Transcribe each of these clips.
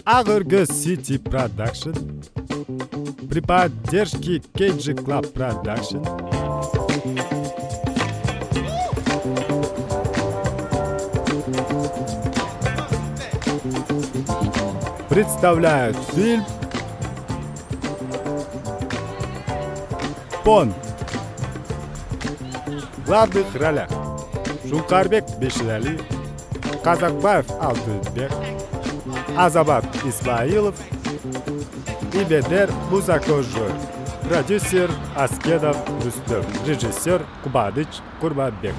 Agorgo City Production при поддержке KG Club Production представляют фильм «Понт». В главных ролях Шункарбек Беширалиев, Казакбаев Алтынбек, Азамат Исмаилов и Бедер Музакожоев. Продюсер Аскедов Рустем. Режиссер Кубадыч Курбанбек.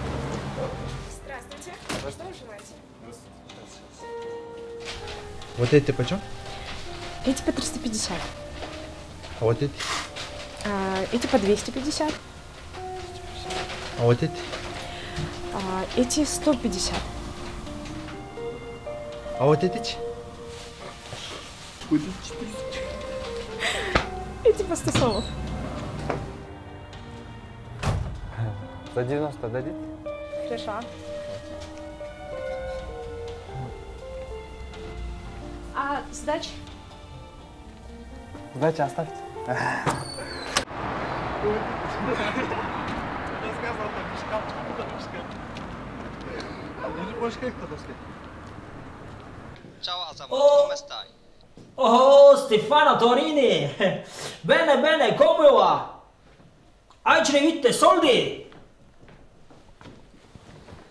Здравствуйте. Что вы желаете? Вот эти почем? Эти по 350. А вот эти? Эти по 250. А вот эти? Эти 150. А вот эти? Эти по 100 сомов. За 90 дадите? Хорошо. А сдача? Сдача оставьте. Ciao Asamat, come stai? Oh, Stefano Torini! Bene, bene, come va? Hai ricevuto soldi?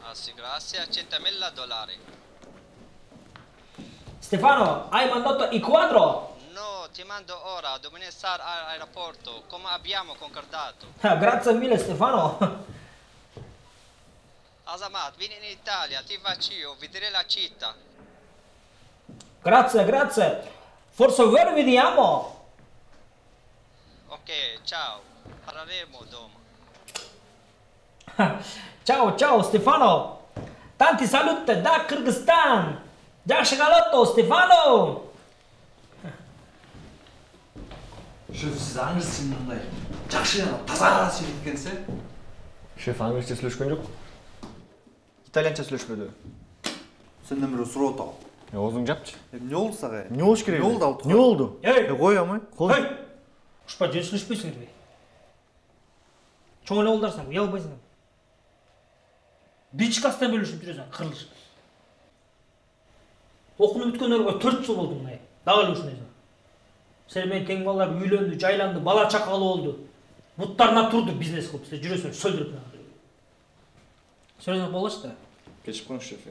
Ah sì, grazie, $100.000. Stefano, hai mandato il quadro? No, ti mando ora, domani stare all'aeroporto, come abbiamo concordato. Grazie mille, Stefano. Asamat, vieni in Italia, ti faccio io, vedere la città. Grazie, grazie. Forse ora vediamo. Ok, ciao, parleremo dopo. Ciao, ciao, Stefano. Tanti saluti da Kyrgyzstan. Yaxshi galotto, Stefano. Шеф, сіз аңғырсыз мындай жақсы таза сөйлеткенсіз. Шеф, английский сөйлешкен жоқ. Итальянша сөйлешпеді. Сен нөмірі сұрау тау. Өзің жапшы. Не олды саға? Не олыш керек? Не олды алды? Не олды? Қой амай? Ой, ұшпа жөн сөйлеспейсіңдер бе? Чоңын олдарсың, ұя албайсың. Бірінші класстан бөлі үшін жүресің, қырылыш. Оқыны бүткендерге 4 жыл болды мұнай. Дағылы үшін өзің. Сәлмен тең балалар үйленді, жайланды, бала чақалы oldu. Бұттарына тұрды бизнес қылып, сіздер жүресің, сөйлдіріп. Сөйлесің болғаш да? Geçip konuş şef.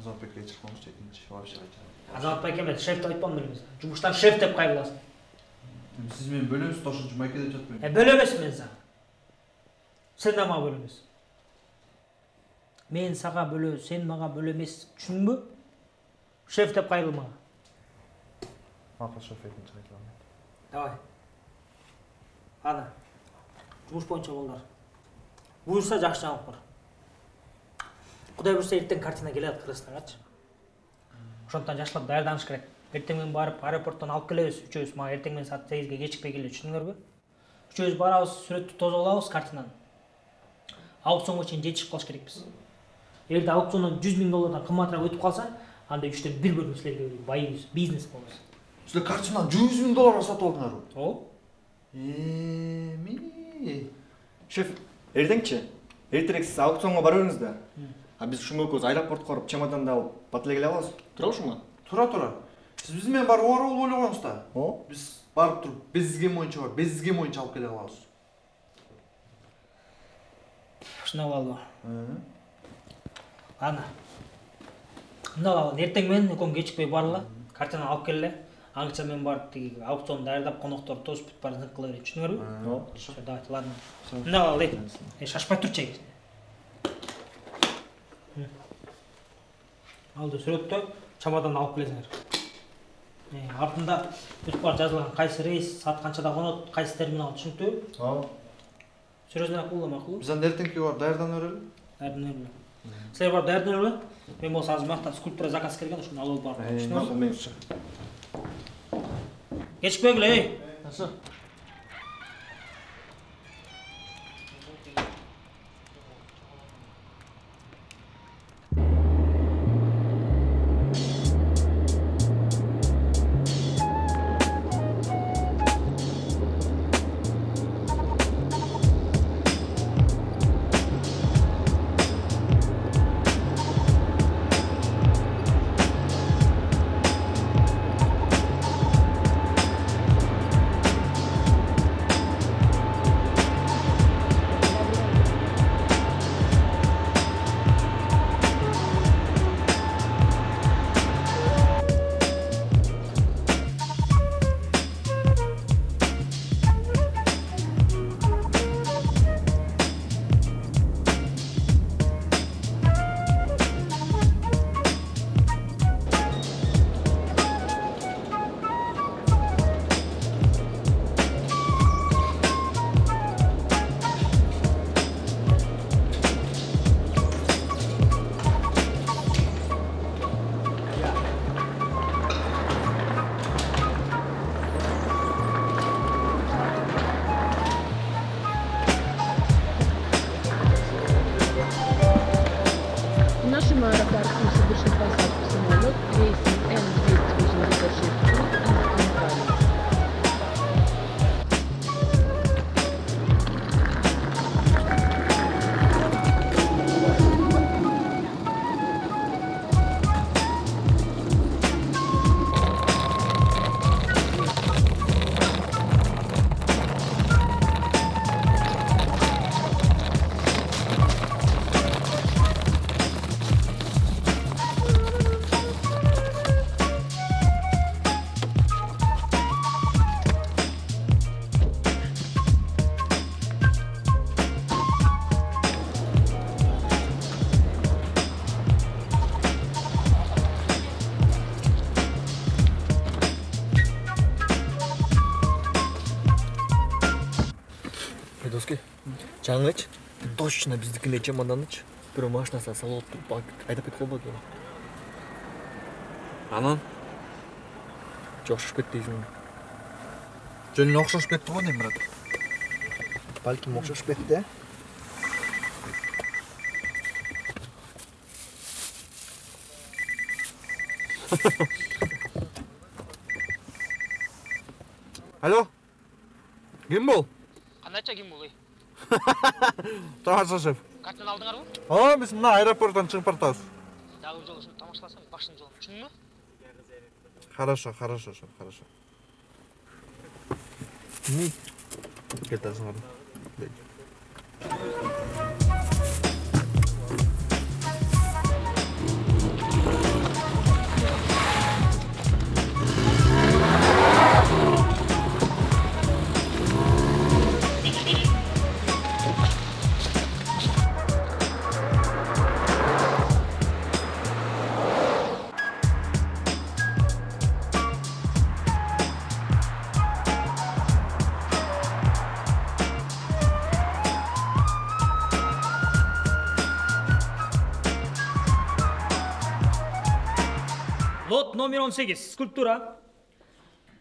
Азаматбек geçіп қоныш дейтінші, вообще айтады. Азаматбек емес, шефті айтпам білеміз. Жұмыстан шеф деп қайғыласын. Сіз мен бөлеміз, тошы жұмайкеде жатпаймын. Бөлемес мен саған. Сен де маған бөлемес. Мен саған бөле, сен маған бөлемес. Түсін бі? Шеф деп қайғыл маған. Мақыл шеф екінші қайтыламын. Давай. Ана. Жұмыс бойынша болдар. Бұйырса жақсы жаңалық бар. Құдай бұйырса ертең картина келеді Қырғызстанға. Ошондон жашылап даярданыш керек. Ертең мен барып аэропорттан алып келебиз, үчөөбүз. Мага ертең мен саат 8-ге кечикпей келе, түшүндүңөрбү? Үчөөбүз барабыз, сүрөттү тозуп алабыз картинаны. Аукционго чейин жетишип калыш керекпиз. Эгерде аукциондон $100.000 кымбатыраак өтүп калса, анда 3-төн 1 бөлүп силерге байыбыз, бизнес болобуз. Сіздер картинаны $100.000 сатып алдыңар ғой? О? Шеф, ертеңші. Ертерек сіз аукционға барып өріңіздер. А біз шуң өкөз аэропортқа барып чемоданды алып батылы келе алабыз. Тұра ұшыма? Тұра. Сіз бізмен барып орал ойлағансызда. О? Біз барып тұрып, безізген мойынша бар, безізген мойынша алып келе алабыз. Шынап алды. Ана. Мынау алды. Ертең мен өкөн кечикпей барыла, картинаны алып келе. Аңча мен барып тиги аукцион даярдап, коноктор тосуп бүт барын кыла берет. Түшүнүңөрбү? Хорошо. Давайте, ладно. Мынау алды. Шашпай турчу. Алды сүрөттө чамадан алып келесиңер. Артында бүт бар жазылган кайсы рейс, саат канчада конот, кайсы терминал, түшүнүктүбү? Ооба. Сүрөсүнө акылы макул. Біз анда ертеңге бар даярдан өрелі? Даярдан өрелі. Силер бар даярдан өрелі? Мен болсо азыр мактан скульптура заказ келген, ошону алып барып. Түшүнүңөрбү? Кечикпегиле, ей. Хорошо. Жаңыч, точно биздикине чемоданыч. Бирөө машинасына салып туруп айдап кетип калбады. Анан? Жокшош кетти дейсиң. Жөн окшошуп кетти го дейм, брат. Балким окшош кетти. Алло? Ким бул? Кандайча ким бул? Тамаша, шеф. Картаны алдыңарбы? Биз мына аэропорттон чыгып баратабыз. Дагы жолу ушуну тамашаласам башын жолум. Түшүндүңбү? Хорошо, шеф, хорошо. Кетасың. Лот номер 18. Скульптура.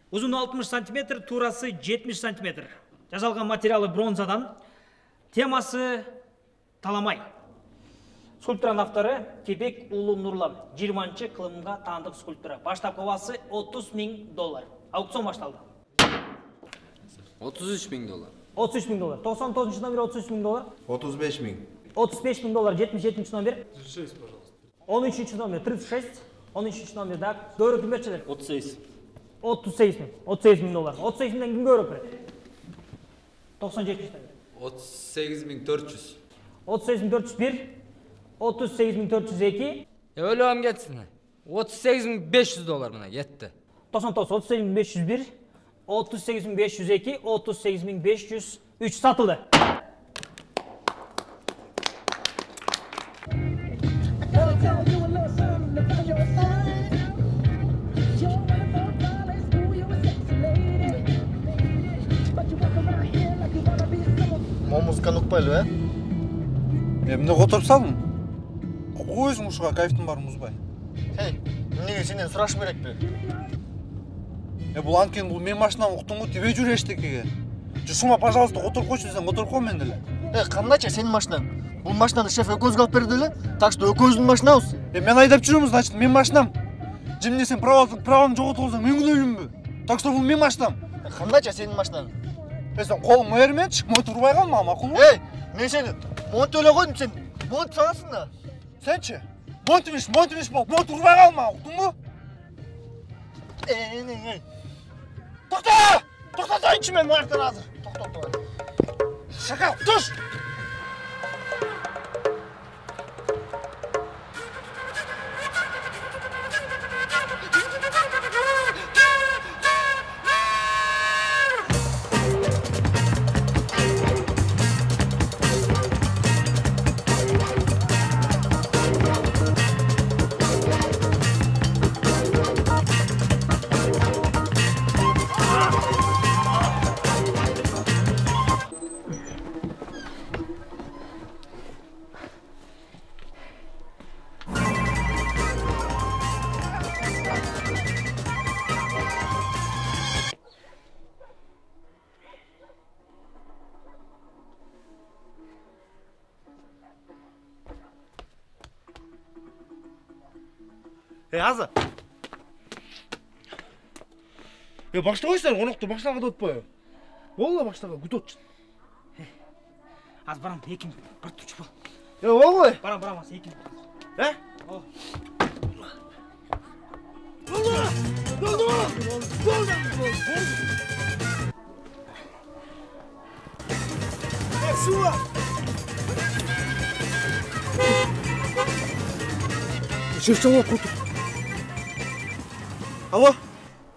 Uzunu 60 см, турасы 70 см. Жазалган материалы бронзадан. Темасы таламай. Скульптуранын автору Кебек Улуу Нурлан. 20-чы кылымга таандык скульптура. Баштапкы баасы $30.000. Аукцион башталды. $33.000. $33.000. 99 номер $33.000. 35.000. $35.000. 77 номер. 36, пожалуйста. 13 номер 36. 13 номер да. Көөрө ким берчилер? 38. 38 миң. $38.000. 38 миңден ким көөрө берет? 97 номер. 38.400. 38.401. 38.402. Өлөм кетсин. $38.500 мына кетти. 99 38.501. 38.502. 38.503 сатылды. Музыканы укпайлы, Эмне которуп салдым? Койсуң ушуга, кайфтын баарын бузбай. Эмнеге сенден сурашым керекпи? Бул анткени бул менин машинам, уктуңбу, тебе жүр эчтекеге. Жушума, пожалуйста, которуп койчу десең, которуп кой мен деле. Кандайча сенин машинаң? Бул машинаны шеф экөөбүзгө алып берди эле. Так что экөөбүздүн машинабыз. Мен айдап жүрөмүн, значит, менин машинам. Жемне сен праваны жоготуп алсаң, мен күнөөлүүмбү? Так что бул менин машинам. Кандайча сенин машинаң? Сен колуңду берменчи, монт урбай калма, макулбу? Мен сени монт эле койдум, сен монт саласың да. Сенчи? Монт эмес болуп, монт урбай калма, уктуңбу? Токто! Токтотоюнчу мен мынаяктан азыр. Токто. Шакал, туш! Аза. Баштабайсыңар, конокто баштага да отпойбу. Болду баштага күтүп атчын. Аз барам, эким бар турчу бол. Болбой. Барам, аз эким. Шеф жауап отыр. Алло?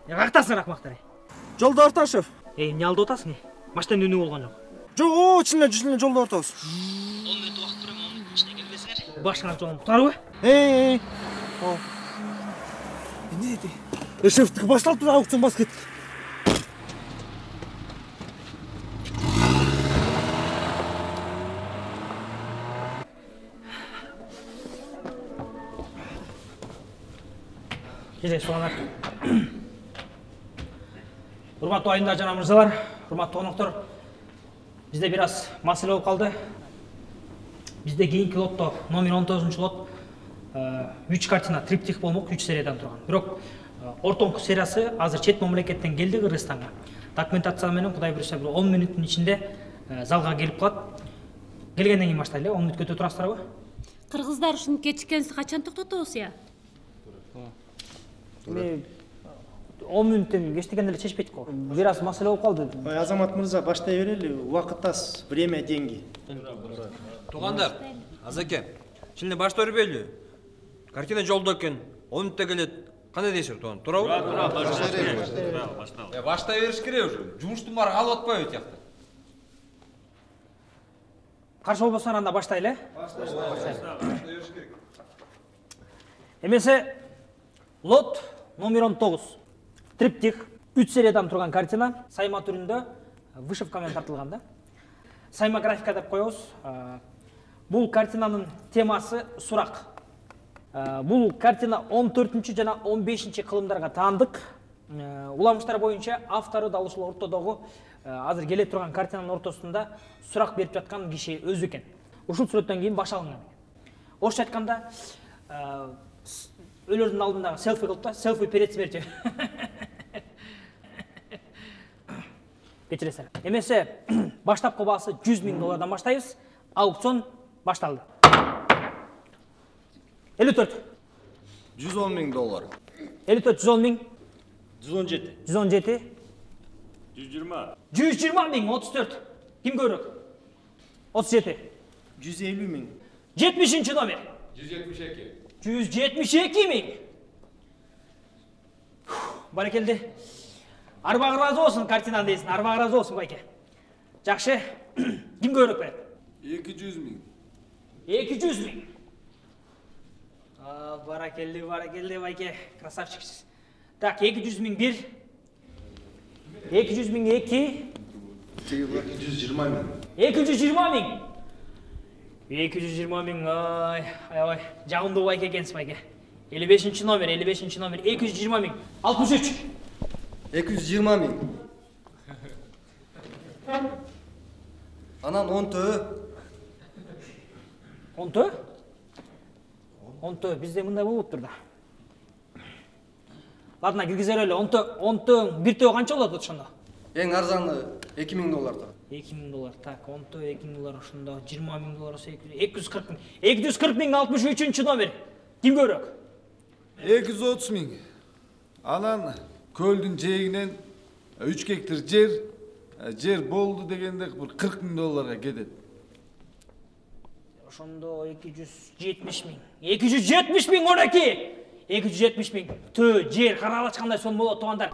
Каяктасың рахмактар? Жолда ортан, шеф. Эмне алдып атасың? Машинадан үнү болгон жок. Жок, чынын жолда ортабыз. 10 мүнөт убакыт берем, 10 мүнөттүн ичинде келбесиңер. Башкарам жолун тутарбы? Эмне деди? Шефтики башталып тур, аукцион бас кеттик. Кезек сұғанар. Урматтуу айымдар жана мырзалар, урматтуу коноктор, бизде бир аз маселе болуп калды. Бизде кийинки лотто номер 19 лот 3 картина триптих болмок, 3 сериядан турган. Бирок ортоңку сериясы азыр чет мамлекеттен келди Кыргызстанга. Документация менен Кудай буюрса 10 мүнөттүн ичинде залга келип калат. Келгенден кийин баштайлы, 10 мүнөт күтүп турасыздарбы? Кыргыздар ушуну кечиккенси качан токтотобуз я? 10 мүнөттөн кечтигенде эле чечпейт го. Бир аз маселе болуп калды. Азамат мырза, баштай берели. Убакыт аз, время деньги. Туугандар, Азаке, şimdi başta örbeylü. Картина жолдо экен, 10 мүнөттө келет. Кандай дейсиңер, тууган? Туурабы? Başta. Başta бериш керек уже. Жумуштун баары калып атпайбы тиякта. Каршы болбосо анда баштайлы. Эмесе лот номер 19. Триптих 3 сериядан турган картина, сайма түрүндө вышивка менен тартылган да. Сайма графика деп коебуз. Бул картинанын темасы сурак. Бул картина 14 жана 15 кылымдарга таандык. Уламыштар боюнча автору дал ушул ортодогу азыр келе турган картинанын ортосунда сурак берип жаткан киши өзү экен. Ушул сүрөттөн кийин башталган. Орусча айтканда өлөрдүн алдындагы селфи кылып да, селфи перед смертью. Кечиресиңер. Эмесе баштапкы баасы $100,000 баштайбыз. Аукцион башталды. 54. $110,000. 54, 110,000. 117. 117. 120. 120,000, 34. Kim көбүрөөк? 37. 150,000. 70 номер. 172. 172,000. Барекелди. Арбагы разы болсун картинаны дейсин, арбагы разы болсун байке. Жакшы. Ким көбүрөөк берет? 200,000. 200,000. Баракелди байке, красавчиксиз. Так, 200,000 1. 200,000 2. 220,000. 220,000. 220,000. Ай. Жагымдуу байке экенсиз байке. 55 номер, 220,000. 63. 220,000. Анан 10 төө. 10 төө бизде мындай болуптур да. Ладно, киргизеле эле 10 төө бир төө канча болот ошондо? Эң арзаны $2,000. $2,000. Так, 10 төө $2,000 ошондо $20,000 болсо 240,000. 240,000 63 номер. Ким көбүрөөк? 230,000. Анан көлдүн жээгинен 3 гектар жер болду дегенде бир $40,000 кетет. Ошондо 270,000. 270,000 12. 270,000. Төө жер карап ачкандай сом болот туугандар.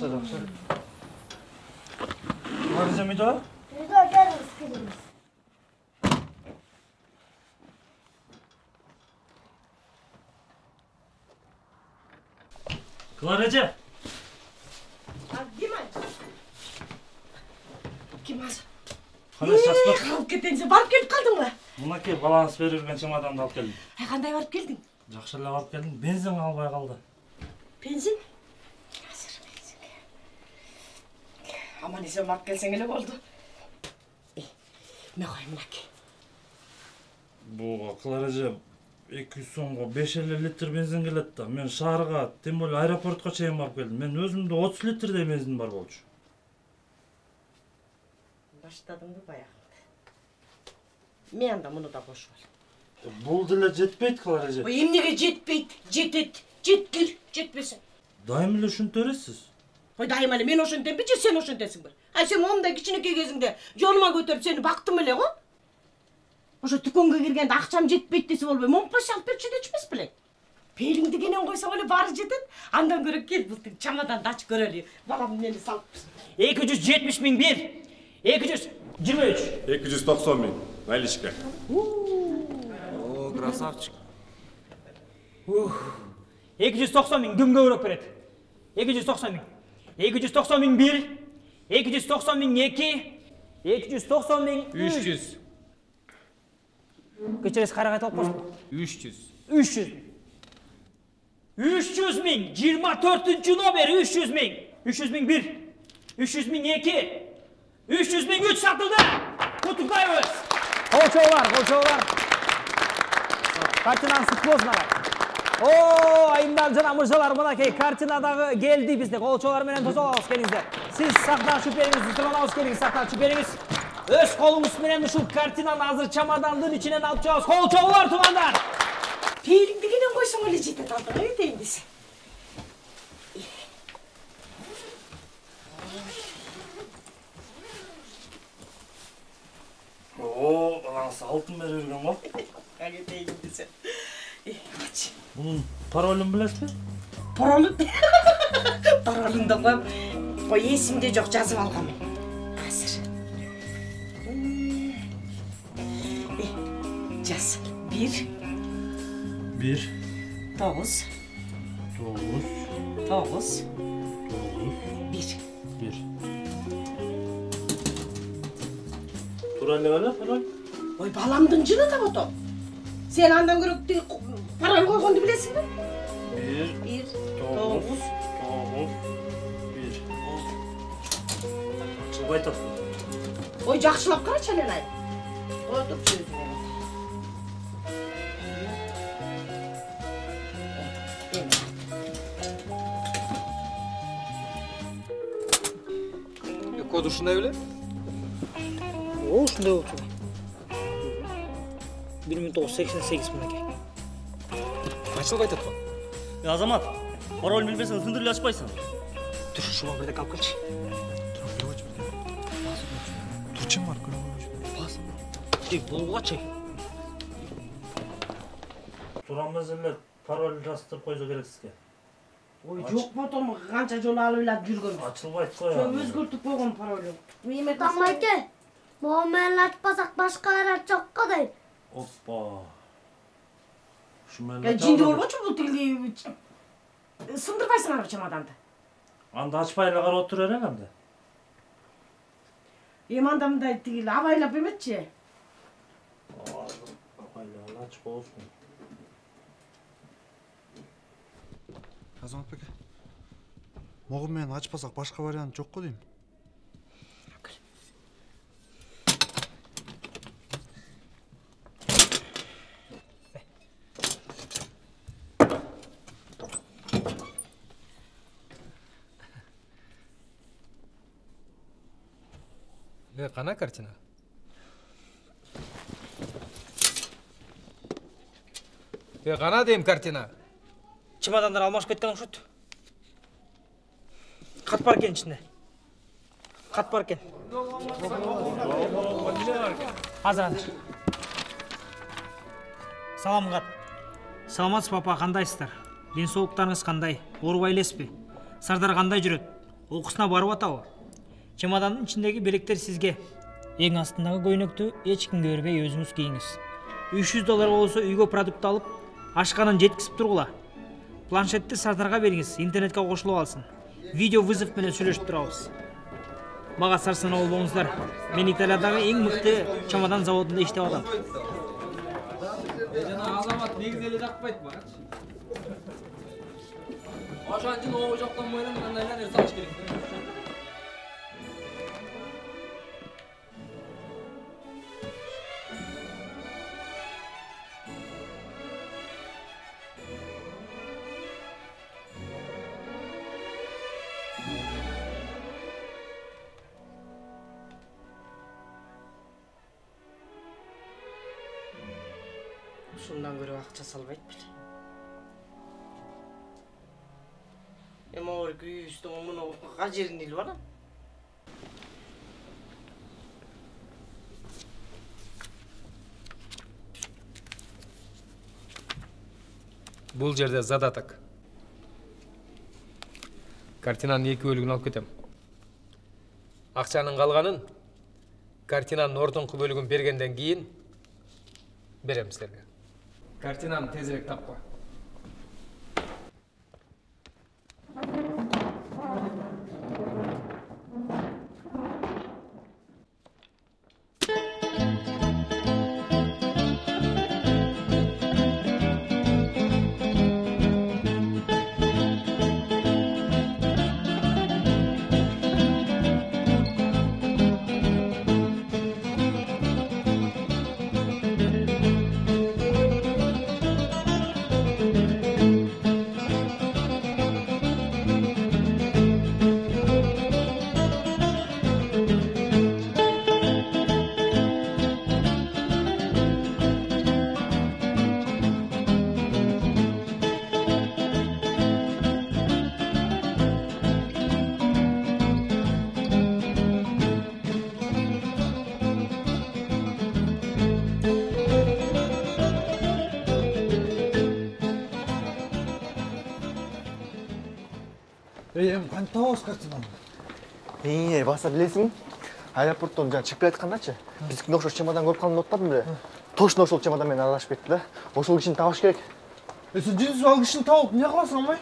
Жақсы. Барызым үйде? Үйде, келіңіз. Кларача. Ким аз? Қандай шаспақ? Қалып кетенсе барып келіп қалдың ба? Мұна кел, баланс берілген чемоданды алып келдім. Қандай барып келдің? Жақшылап алып келдім, бензин қалбай қалды. Бензин? Аман есен барып келсең еле болды. Мен қой мұнаке. Бұға Кларача 200 сомға 5 литр бензин келет да. Мен шаарга, тем более аэропортқа чейин барып келдім. Мен өзімде 30 литрдей бензин бар болчу. Баштадым ба баяғында. Мен анда мұны да қош бол. Бұл деле жетпейт Кларача. Емнеге жетпейт, жетет, жеткір, жетпесін. Дайым эле ушинтересиз. Ой, дайым эле мен ошентем бе, же сен ошентесиң бе? Ай, сен ондай кичинекей кезиңде жоныма көтөрүп сени бактым эле го. Ошо дүкөнгө киргенде акчам жетпейт десе болбой, момпаш алып берчи дечмес белең. Пелиңди кенен койсоң эле баары жетет. Андан көрө кел бултуң чамаданды ачып көрөлү. Балам мени салып. 270 миң 1. 223. 290 миң. Наличка. О, красавчик. 290 миң ким көбүрөөк берет? 290 миң. 290 миң 1. 290 миң 2. 290 миң 300. Кечерес кайра кайтып алып 300. 300. 300 миң 24-cü номер 300 миң. 300 миң 1. 300 миң 2. 300 миң 3 сатылды. Кутуктайбыз. Колчоолар. Картинаны сутпосуңар. Айымдар жана мырзалар, мынакей картинадагы келди бизде. Колчоолар менен тосо алабыз, келиңиздер. Сиз сахна шүпериңизди турганабыз, келиңиз сахна шүпериңиз. Өз колуңуз менен ушул картинаны азыр чамадандын ичинен алып чыгабыз. Колчоолар туугандар. Пелиңди кенен койсоң эле жетет алдыга этейин десе. Анасы алтын бере берген го. Кетейин десе. Ачы. Bunun parolun bilesizmi? Parolun? Parolunda koy esimde yok, жазып алгам мен. Азыр. Жаз. 1 1 9 1 Turayla öyle parol. Oy balamdın jını da boto. Sen andan görüp parol koygondu bilesizmi? 1 9 1 Çılbay tap. Oy жақшылап қарашы Аленай. Отыр сөзіне. Код ушундай беле? Ушундай болчу. 1988 мынакей. Качылып айтат го. Азамат, пароль билбесең сындырып ачпайсың. Тур, шуга бирдек алып келчи. Турчун бар, көрөм. Болгачы. Turan mesele parol жаздырып койсо керек сизге. Ой, жоқ ботом қанша жол алып илап жүргөн. Ачылбайт кой. Көп өзгөртүп койгон паролю. Эме Тамайке, момен ачпасак башка арат жок го дейт. Оппа. Жинди болбочу бул тилди сындырбайсыңарбы чамаданды? Анда ачпай эле карап отур элең анда. Эми анда мындай тигил абайлап эметчи. Абайлап ачып болсун. Азамат беке. Могу менен ачпасак башка вариант жок го дейм. Кана картина? Кана дейм картина. Чемодандар алмашып кеткен окшойт. Кат бар экен ичинде. Кат бар экен. Азыр. Салам кат. Саламатсыз папа, кандайсыздар? Ден соолуктарыңыз кандай? Оорубай элесизби? Сардар кандай жүрөт? Окуусуна барып атабы? Чемодандын ичиндеги белектер сизге. Эң астындагы көйнөктү эч кимге бербей өзүңүз кийиңиз. $300 болсо үйгө продукт алып, ашканын жеткизип тургула. Планшетти Сардарга бериңиз, интернетке кошулуп алсын. Видео вызов менен сүйлөшүп турабыз. Мага сарсанаа болбоңуздар. Мен Италиядагы эң мыкты чемодан заводунда иштеп атам. Жана Азамат негизи эле жакпайт бачы. Ошон үчүн о жоктон бойлон мындайлар нерсе алыш керек. Şundan göre akça salbayt bile. Ama orada üstü onu gacerin il var. Бул жерде задаток. Картинанын 2 бөлүгүн алып кетем. Акчанын калганын картинанын ордуңку бөлүгүн бергенден кийин берем силерге. Картинаны тезирээк тапкыла. Эм, кантип табабыз картинаны? Баса билесиң? Аэропорттон жана чыгып келаткандачы. Биздикине окшош чемодан көрүп калдым деп атпадым беле? Точно ошол чемодан менен аралашып кетти да. Ошол кишини табыш керек. Сен жинсиз ал кишини табып эмне кыласың амай?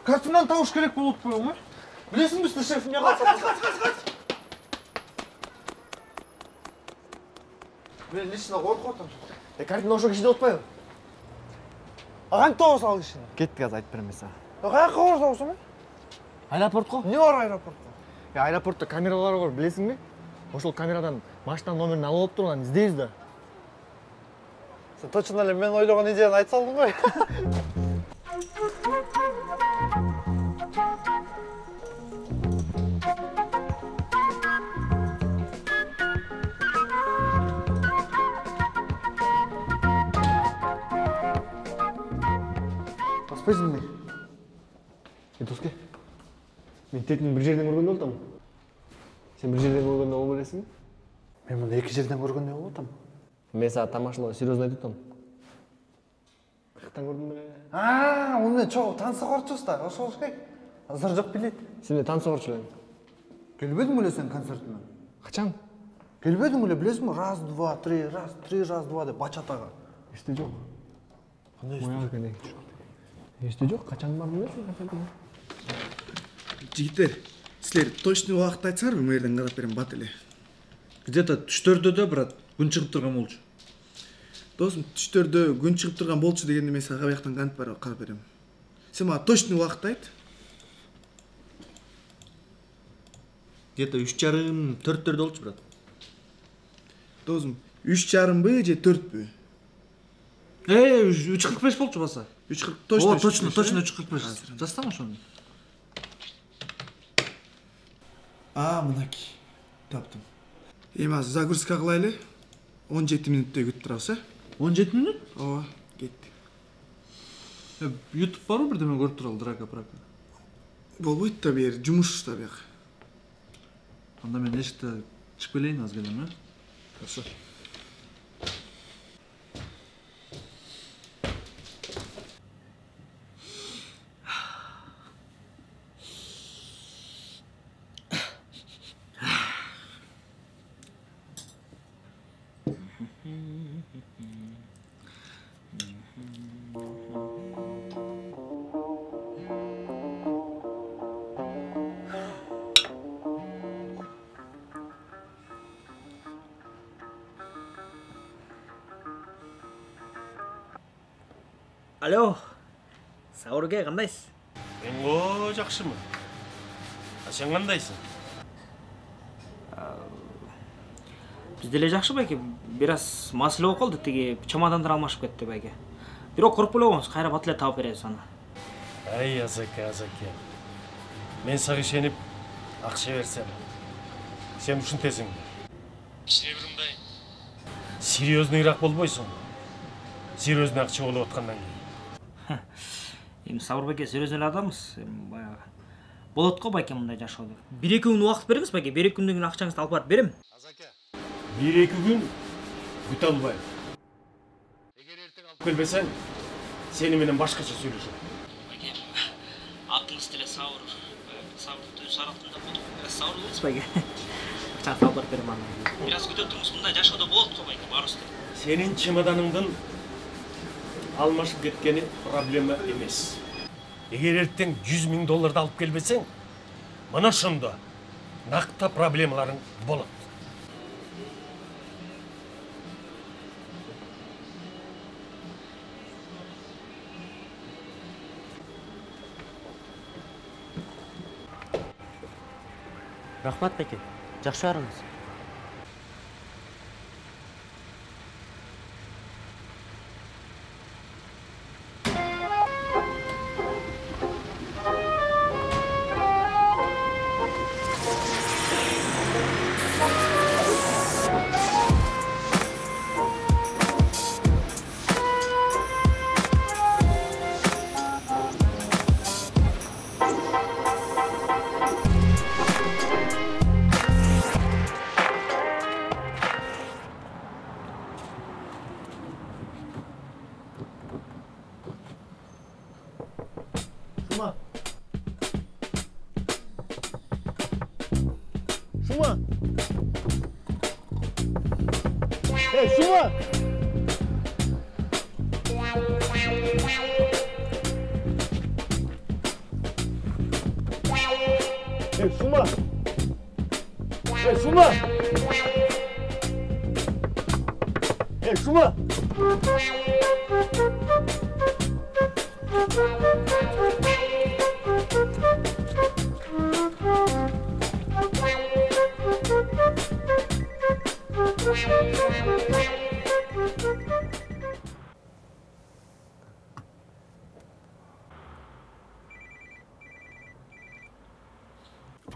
Картинаны табыш керек болуп атпайбы амай? Билесиңби сиз шеф эмне кылат? Мен лично коркуп атам. Картина ошол киши деп атпайбы? Кантип табабыз ал кишини? Кетти азыр айтып берем эсе. Каяка барабыз амай? Аэропортко? Эмне бар аэропортто? Аэропортто камералар бар, билесиңби? Ошол камерадан машинанын номерин алып алып туруп анан издейбиз да. Сен точно эле мен ойлогон идеяны айта салдың ғой. Баспайсың бе? Доске, мен тетini bir жерден көргөндөй болтам. Сен bir жерден көргөндө боло бересиң? Мен муну 2 жерден көргөндөй болуп атам. Мен сага тамашалоо серьезно айтып атам. Каяктан көрдүң беле? Уну чогуу таанса корчубуз да, ошол керек. Азыр жок билет. Сен таанса корчу элең. Келбедиң беле сен концертиме? Качан? Келбедиң беле, билесиңби? Раз, два, три, раз, два деп бачатага. Эсте жок. Кандай эсте? Эсте жок, качан бардым элесиң концертине? Жигиттер, силер точный убакытты айтсаңарбы, мен жерден карап берем бат эле. Где-то түштөрдө брат, күн чыгып турган болчу. Досум, түштөрдө күн чыгып турган болчу дегенде мен сага бияктан кантип барып карап берем. Сен мага точный убакытты айт. Где-то 3:30-4 болчу, брат. Досум, 3:30 же 4 3:45 болчу баса. 3:40 точно. Точно 3:45. Жазсаң ошону. Мынаки. Таптым. Эми азыр загрузка кылайлы. 17 мүнөттөй күтүп турабыз, 17 мүнөт? Ооба, кетти. YouTube барбы бирдеме көрүп туралы, драка. Болбойт да бери, жумуш да бияк. Анда мен эшикте чыгып келейин аз келем, Хорошо. Алло, Сауырге кандайсыз? Мен жакшымын. Сен кандайсың? Биз деле жакшы байке, бир аз маселе болуп калды, тиги чемодандар алмашып кетти байке. Бирок коркпой эле коңуз, кайра бат эле таап беребиз аны. Ай, Азаке. Мен сага ишенип акча берсем, сен ушинтесиң. Ишине бир мындай серьезныйраак болбойсуң. Серьезный акча болуп аткандан кийин. Эми Сабыр байке серьезный эле адамбыз. Баягы болот го байке мындай жашоодо. 1-2 күн убакыт бериңиз байке, 1-2 күндөн кийин акчаңызды алып барып берем. Азаке. 1-2 күн күтө албайм. Эгер эртең алып келбесең, Seni менен башкача сүйлөшөм. Атыңыз деле сауыр. Сауырды саралтында болуп, бираз сауыр болсуз байке. Акчаны салып берем аны. Бираз күтө туруңуз, мындай жашоодо болот го байке, барыбызда. Senin чемоданыңдын алмашып кеткени проблема эмес. Эгер эртең $100,000 алып келбесең, мына ошондо накта проблемаларың болот. Рахмат байке. Жакшы барыңыз. Şuma! Hey Şuma! Hey Şuma! Hey Şuma! Hey Şuma!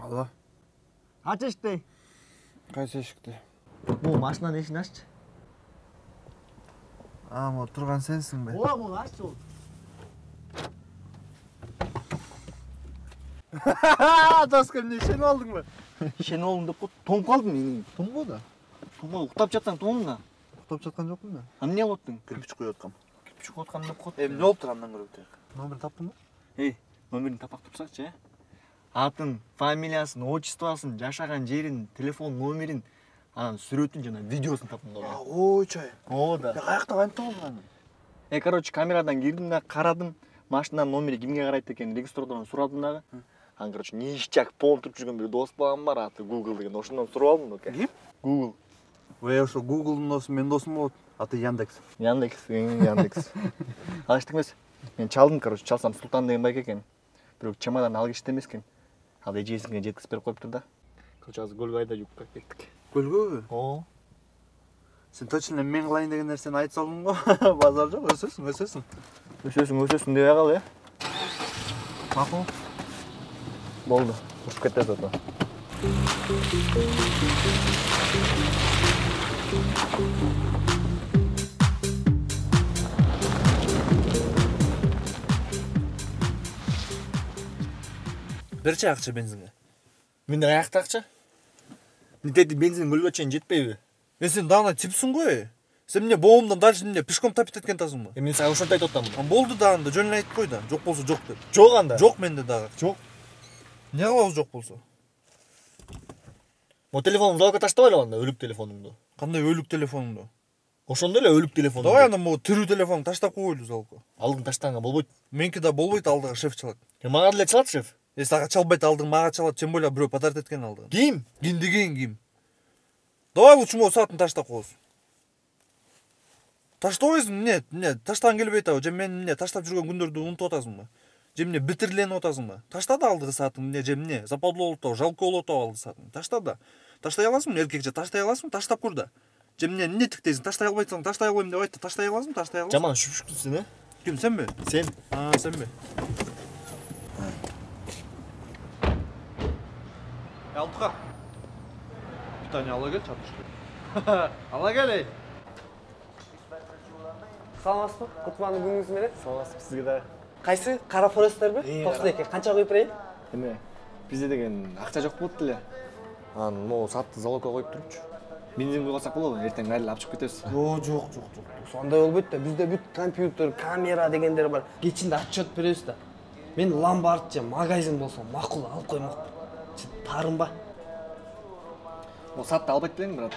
Алло. Aç işte. Кайсы эшикти? Bu машинаның ешін ашчы. Amo турган сенсиң бе? Oğlum aç ol. Таскан нешени алдың ба? Шен oğlum деп қойып, тоңып қалдым мен. Тоңбо да? Тоңба, ұқтап жатсаң тоңым да. Уктап жаткан жокмун да. Не алып оттың? Кирпич коюп аткам. Кирпич коюп аткам деп қойып. Эмне болуптур андан көрө өтөк? Номер таптың ба? Эй, номерин тапак турсакчы, атын, фамилиясын, отчествосын, жашаган жерин, телефон номерин, анан сүрөтүн жана видеосун таптым да. Ойчай. О да. Каяктан кантип табылдың аны? Короче, камерадан кирдим да, карадым. Машинанын номери кимге карайт экенин регистратордон сурадым дагы. Анан короче, ништяк полон туруп жүргөн бир дос балам бар, аты Google деген. Ошондон сурап алдым да. Ким? Google. Ой, ошо Google'дун досу менин досум болот. Аты Яндекс. Яндекс. Ал эчтеке эмес. Мен чалдым, короче, чалсам Султан деген байке экен. Бирок чемодан алып кетти эмес экен. Ал эжесине жеткизип берип коюптур да. Короче, азыр көлгө айдап юкка кеттик. Көлгөбү? О. Сен точно мен кылайын деген нерсени айтып салдың го. Базар жок, өсөсүң. Өсөсүң дебей кал, э. Макул. Болду. Ушуп кетет ото. Берчи акча бензинге. Менде аякта акча? Нетеди бензин көлгө чейин жетпейби? Сен дагы типсиң го. Сен эмне боомдон дальше эмне пешком тапып кеткен атасыңбы? Мен сага ошонтип айтып атамын. Болду да анда жөн эле айтып кой да. Жок болсо жок деп. Жок анда. Жок менде дагы. Жок. Эмне кылабыз жок болсо? Мо телефонумду алып таштабайлы анда, өлүк телефонумду. Кандай өлүк телефонуңду? Ошондой эле өлүк телефон. Давай анда могу тирүү телефонду таштап коелу залко. Алдың таштаганга болбойт. Меники да болбойт, алдыга шеф чалат. Мага деле чалат шеф. Сага чалбайт, алдың мага чалат, тем более бирөө подарок эткен алдыгын. Ким? Ким? Давай лучше могу саатын таштап коебуз. Таштабайсың, эмне? Таштагың келбей атабы? Же мен эмне таштап жүргөн күндөрдү унутуп атасыңбы? Же эмне битирленип атасыңбы? Ташта да алдыгы саатың, эмне же эмне? Западлы болуп атабы, жалко болуп атабы алдыгы саатың? Ташта да. Таштай аласың, эркекче таштай аласың, таштап көр да. Же эмне тиктейсиң? Таштай албайсың, таштай албайм деп айтты. Таштай аласың, таштай аласың. Жаман шүпшүксүң, э? Ким, сенби? Сен. Сенби. Алтыка. Питание ала кел, чатышты. Ала кел, ей. Саламатсызбы? Кутмандын күнүңүз менен. Саламатсызбы сизге да. Кайсы? Кара форесттерби? Токсун экен. Канча коюп берейин? Эме, бизде деген акча жок болот эле. Анан могу саатты залогко коюп турчу. Бензин құйып алсақ болады, ертең әлі алып шығып кетесіз. Жоқ. Сондай болбойт да. Бизде бүт компьютер, камера дегендер бар. Кечинде отчет беребиз да. Мен ломбардчы, магазин болсо макул алып коймокмун. Тарынба. Ол сатты албайт белең, брат.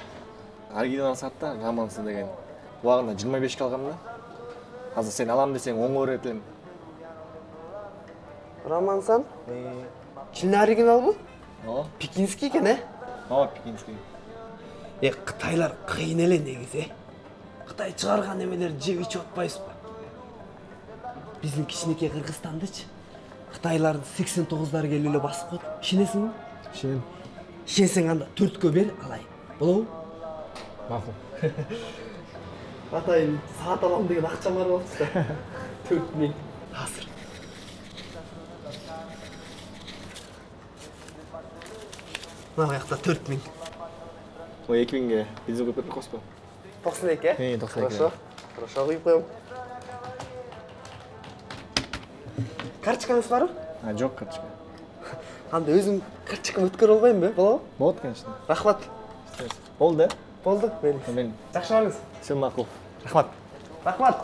Оригинал сатта жамансың деген. Уагында 25 алгам да. Азыр сен алам десең 10 берет элем. Романсан? Чын оригинал бу? Ооба. Пекинский экен, э? Ооба, пекинский. Кытайлар кыйын эле негизи. Кытай чыгарган эмелерди жеп ичип атпайсызбы? Биздин кичинекей Кыргызстандычы Кытайлардын 89-дар келип эле басып койду. Ишенесиңби? Ишенем. Ишенсең анда 4кө бер, алайын. Болобу? Макул. Атайын саат алам деген акчам бар болчу да. 4000. Азыр. Мына жакта 4000. Ой, 2000-ге бензин құйып кетіп қоспа. 92, э? 92. Хорошо, құйып қоям. Карточкаңыз бар? Жоқ карточка. Анда өзім карточкам өткөр албайм бе? Болобу? Болот, конечно. Рахмат. Болды? Болды, мен. Жакшы болуңуз. Все макул. Рахмат. Рахмат.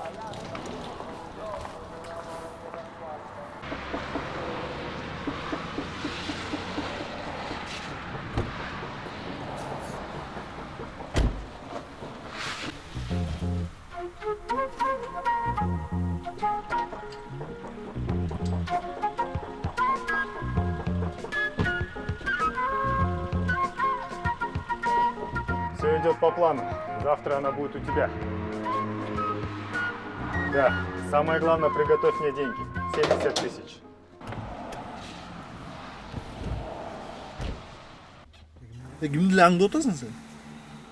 Все идет по плану. Завтра она будет у тебя. Да, самое главное, приготовь мне деньги. 70 000. Кимди аңдып отасың сен?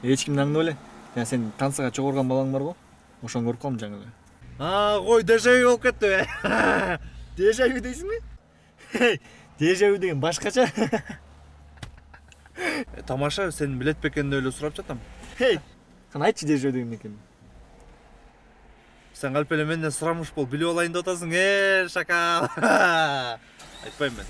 Эч кимди аңдап эле. Я сен танцыга чогорган балаң бар го? Ошону көрүп калдым жаңы эле. Кой, дежавю болуп кетти. Дежавю дейсиңби? Дежавю деген башкача. Тамаша, сен билет бекенде эле сурап жатам. Кана айтчы дежавю деген экенин. Сен калп эле менден сурамыш бол, билип алайын деп атасың, шакал. Айтпайм мен.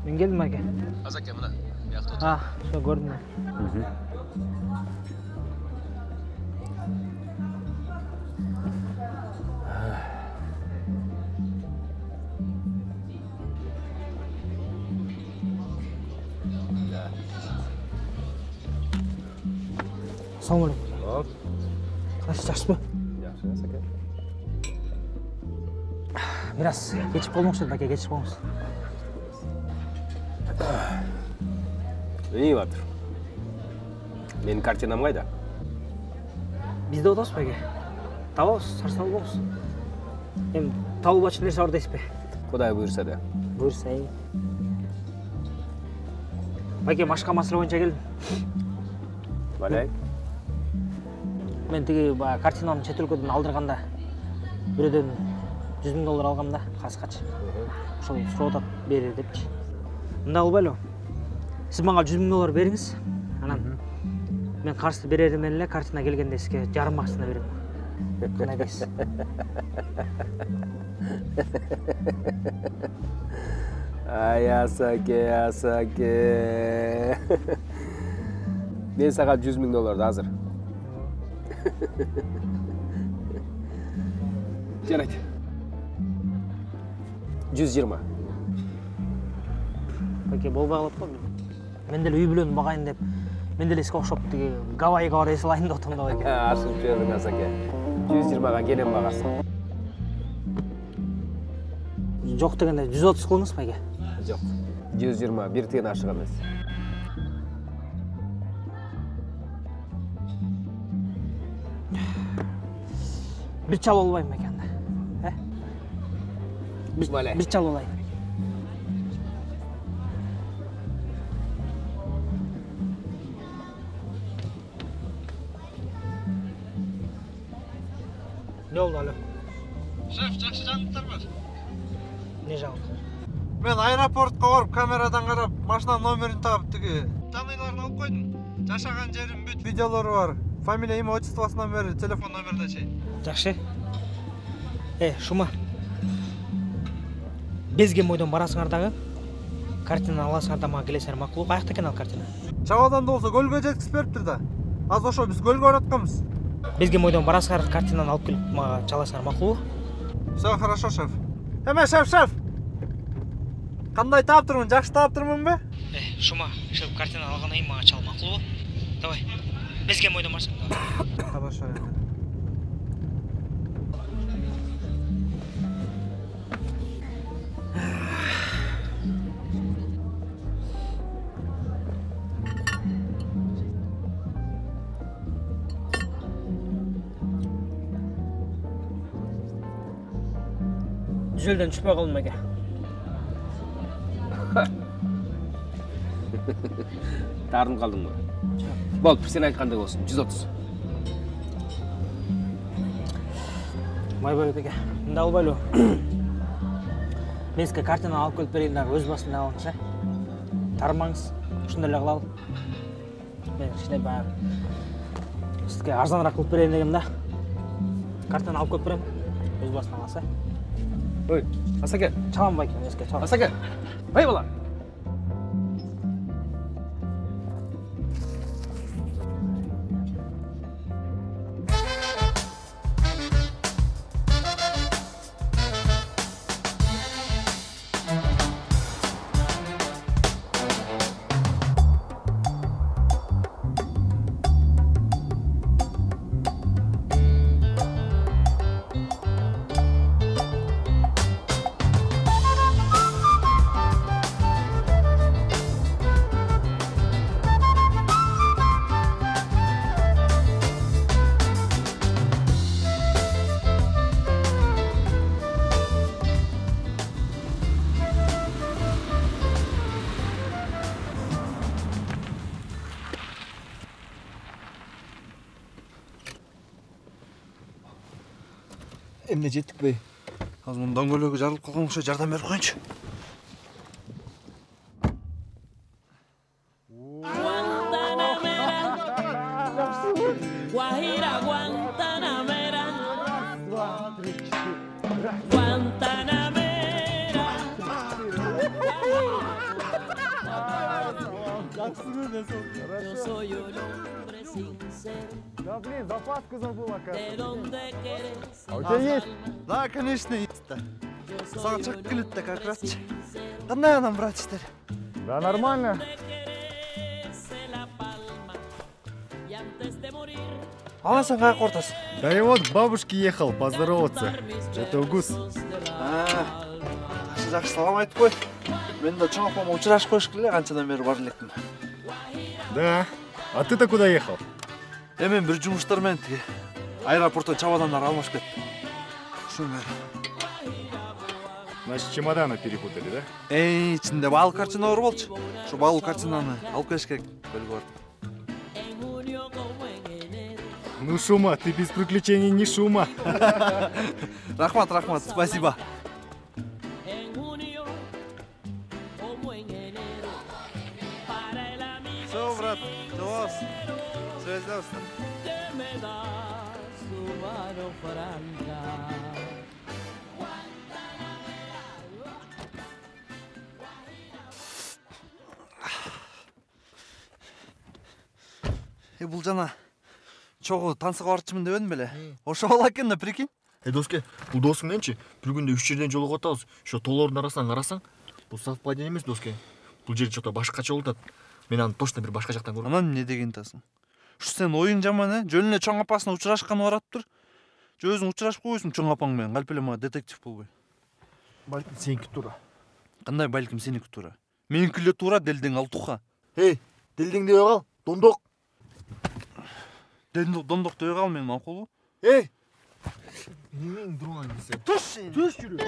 Мен келдім әке. Азаке, мына. Бияқта отыр. Шо көрдім мен. Assalamualaikum. Қалайсыз, жақсы ба? Жақсы, Азаке. Мирас, кешіп қалмақшы еді, әке, кешіп қалмаңыз. Не ватыр? Менің картинам қайда? Бізде отасыз ба, әке? Табамыз, сарсал болыңыз. Em tavuk açın neresi oradayız be? Құдай бұйырса да. Buyursa iyi. Bak başka masala oyunca geldim. Балай? Мен тиги картинаны чет өлкөдөн алдырганда бирөөдөн $100,000 алгам да, каскач. Ошол сурап атат бери депчи. Мындай кылбайлы. Сиз мага $100,000 бериңиз. Анан мен каршы берер менен эле картина келгенде сизге жарым акчасына берем. Кана дейсиз? Ай, Асаке. Мен сага $100,000 азыр. Жарайт. 120. Баке болбай калат го. Мен деле үй бүлөнү багайын деп, мен деле сизге окшоп тиги Гавайга барып эсилайын деп атам да баке. Ашып жибердиң Асаке. 120га келем багасы. Жок дегенде 130 кылыңыз баке. Жок. 120 бир тиен ашык эмес. Bir çal olayım mekanda. He? Bir çal olayım. Ne oldu alo? Шеф, жақсы жаңалықтар бар. Ne жаңалық? Мен аэропортқа барып, камерадан қарап, машина номерін тауып тіге. Таныйларын алып қойдым. Жашаған жерім бүт видеолары бар. Фамилия, имя, отчествосы номері, телефон номеріне шейін. Жақсы. Шума. Безген мойдон барасыңардағы картина аласыңарда мага келесер макулу. Каякта экен ал картина? Чабадан да болса көлгө жеткизип бериптир да. Аз ошо биз көлгө баратканбыз. Безген мойдон барасыңар картинаны алып келип мага чаласыңар макулу? Все хорошо, шеф. Эме, шеф. Кандай таптырмын, жакшы таптырмын бе? Шума, шеф картина алгандан кийин мага чал макулу. Давай. Безген мойдон барсаң. Хорошо. Düzölden düşmey kalma ege. Тарынып қалдың ба? Болды, сен айтқандай болсын, 130. Майбай ege. Мында албайлы. Мен сізге картина алып келіп берейін дағы өз басында алыңыз, тарымаңыз, ушундай эле кылалы. Мен кичине баягы сізге арзаныраак кылып берейин дегем да. Картина алып келіп берем, өз басына аласыз. Ой, Асаке. Çalan bayken eski çalan. Асаке. Ой бала. Emne жеттік бе? Аз мұның дөңгөлегі жарылып қалған ұқсай жардам беріп қойыншы. Guajira Guantanamera. Guantanamera. Yo soy un hombre sincero. Да блин, запаска забыла, ¿De dónde quieres? А у тебя есть? Да, конечно, есть. Саған чак келетті как раз. Қандай анам, братчтар? Да нормально. Аласың қай қортасың? Да и вот к бабушке ехал поздороваться. Это Угус. Жақсы салам айтып қой. Мен де чоң апама ұшырашып қойшық келе, қаншадан бері бар електім. Да. А ты-то куда ехал? Мен бір жұмыштармен аэропорттан чабадандар алмашып кетті. Значит, чемоданы перепутали, да? Içinde bağlı kartına var bolçu. Şu bağlı kartını alıp keliş керек. Böyle var. Ну, Шума, ты без приключений не Шума. Рахмат, спасибо. Все, брат, давай. Связь. Бұл жана чоғы тансыға барчымын деп едім беле. Ошо бала экен да, прикинь. Доске, бұл досың менчи? Бір күнде 3 жерден жолуға атабыз. Шо толордун арасынан карасаң, бұл совпадение емес, доске. Бұл жер чоқта башкача болуп атат. Мен аны точно бір башка жактан көрдүм. Анан не деген тасың? Шу сен оюң жаман, жөнүнө чоң апасына учурашканы барат тур. Же өзүң учурашып койсуң чоң апаң менен, калп эле мага детектив болбой. Балким сеники туура. Кандай балким сеники туура? Меники эле туура, делдең ал туха. Делдең дебей кал, дондок. Дондок дебей кал, мен макулбу? Немен durgan кесе? Туш жүрү.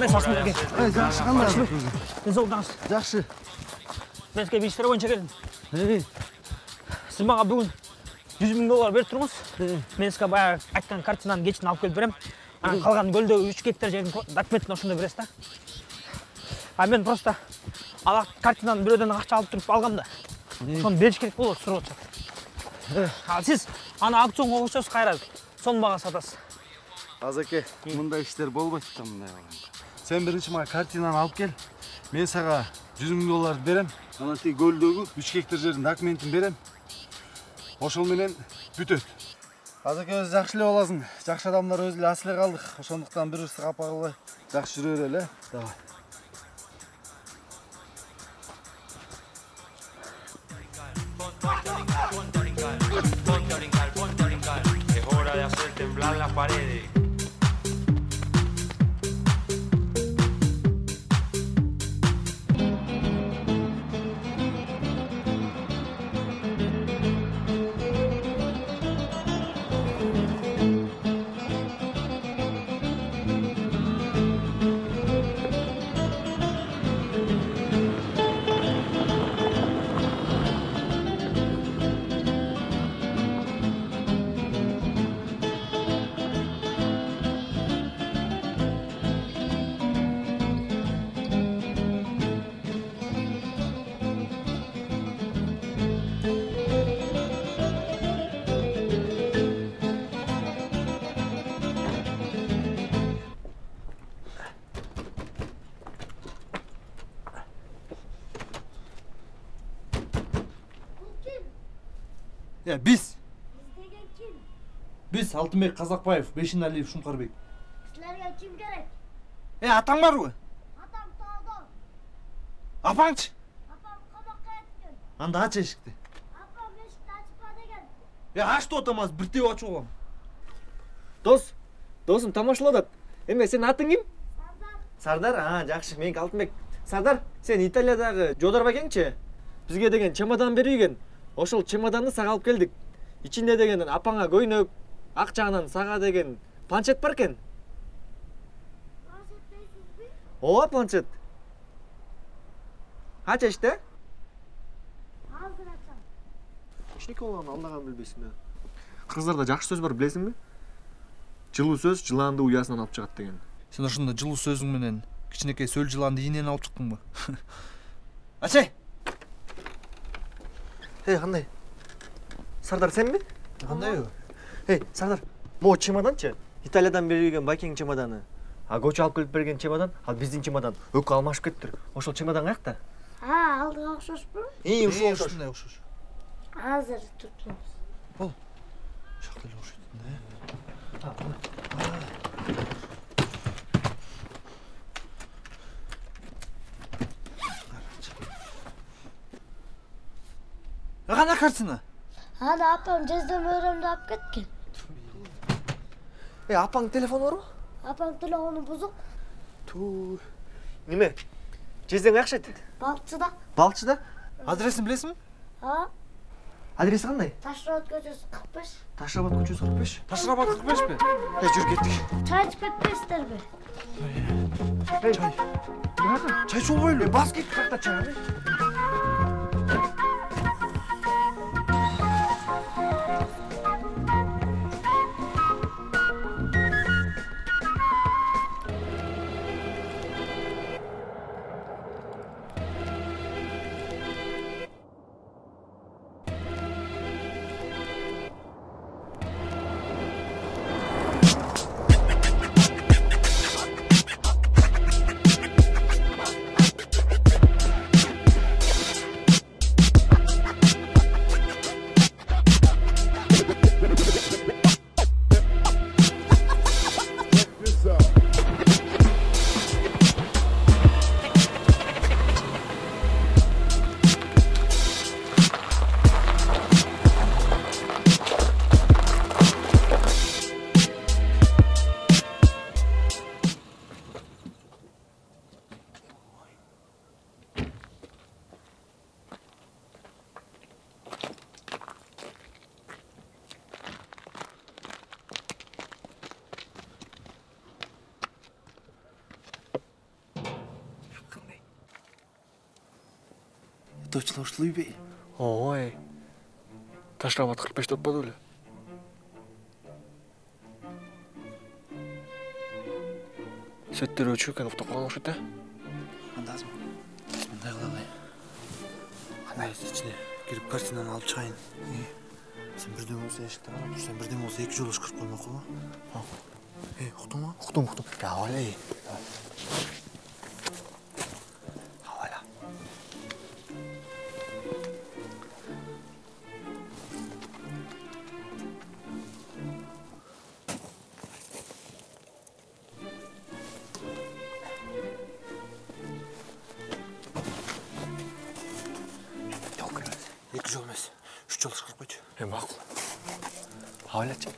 Кандай сасың екен? Жақсы қандай? Денсаулығыңыз? Жақсы. Мен сізге бір бойынша келдім. Сіз маған бүгін $100,000 беріп тұрыңыз. Мен сізге баяғы айтқан картинаның кешін алып келіп берем. Қалған көлдегі 3 гектар жердің документін ошонда бересіз да. А мен просто картинаның біреуден ақша алып тұрып алғам да. Соны беріш керек болады, сұрап жатыр. Ал сіз ана аукционға қосасыз қайрат. Соны маған сатасыз. Азеке, мұндай іштер болмайды да мұндай алғанда. Сен бірінші маған картинаны алып кел. Мен саға $100,000 берем. Ана тек көлдегі 3 гектар жердің документін берем. Ошол менен бүтөт. Азеке өзі жақсы эле боласың. Жақсы адамдар өзі эле асылы қалдық. Ошондуктан бір-бірісі капа кылбай жақсы жүрө берели. Давай. Es hora de hacer temblar las paredes. Ya biz. Biz Алтынбек Қазақбаев, Бешиналиев, Шумкарбек. Sizlerge kim gerek? Атаң бар ғой? Atam tağda. Апаңчы? Apam kabakka etken. Анда ач эшикти. Apam eşikte açıpa degen. Ачты отамаз, биртеп ачып алам. Досым тамашаладат. Эме сен атың ким? Сардар. Жакшы, меники Алтынбек. Сардар, сен Италиядагы Жодар бакеңчи? Бизге деген чемодан берген. Ошол чемоданды сага алып келдик. Ичинде деген апаңа көйнөк, акчаңан сага деген планшет бар экен. Planşet deysizби? Ооба, планшет. Канча иште? Азыр açam. Эчтеке болгонун алдаган билбейсиң да. Кыргыздарда жакшы сөз бар, билесиңби? Жылуу сөз жыланды уясынан алып чыгат деген. Сен ошондо жылуу сөзүң менен кичинекей сөл жыланды ийинен алып чыктыңбы? Ачай! Кандай? Сардар сенби? Кандай? Сардар, могу чемоданчы? Италиядан берилген байкеңдин чемоданы. Көчө алып келип берген чемодан, ал биздин чемодан. Экөө алмашып кеттир. Ошол чемодан каякта? Алдыга окшошпу? Ушундай окшош. Азыр tuttunuz. Бол. Шакта эле окшойт да. Кандай картина? Ана апам жезден өрөмдү алып кеткен. Апаң телефону барбы? Апам телефону бузук. Неме? Жезден кайакча айтты? Балчыда. Балчыда? Адресин билесиңби? Адреси кандай? Ташрабат көчөсү 45. Ташрабат көчөсү 45? Ташрабат 45 пе? Жүр кеттик. Чай ичип кетпейсиздерби? Чай чуу бойлу? Бас кетти какта чай. точно ушул үйбей. Ой. Таштабат 45 отпады беле. Сеттер өчү экен уктап калган окшойт да. Андасың. Мындай кылалы. Кандай ичине кирип картинаны алып чыгайын. Сен бирден болсо эшикти карап тур, сен бирден болсо эки жолу ышкырып коймокпу? Уктуңбу? Уктум. Давай. Эки жол эмес, 3 жол ышкырып койчу. Макул. Авайлачы.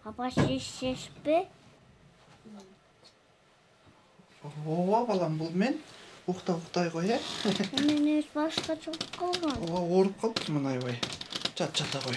Papa şişbe. Ооба балам, бул мен. Уктай кой, э? Мен эч башкача калган. Ооруп калыптырмын аябай. Жата кой.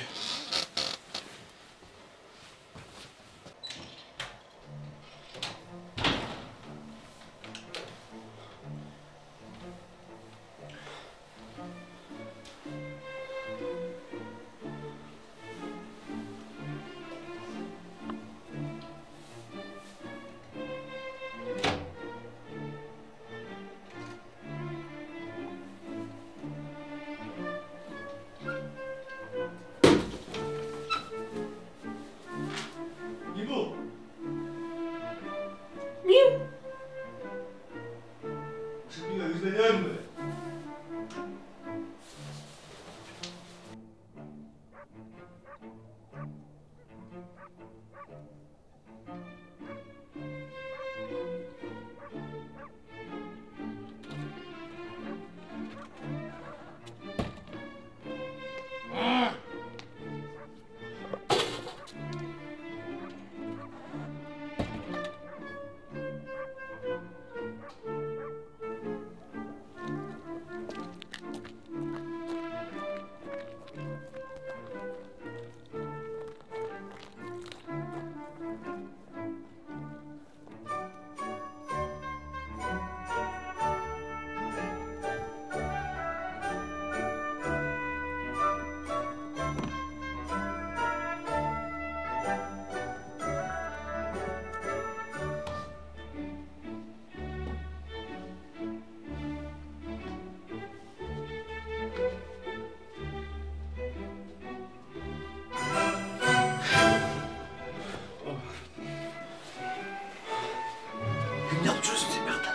Эмне алып жүрөсүң сен бияқта?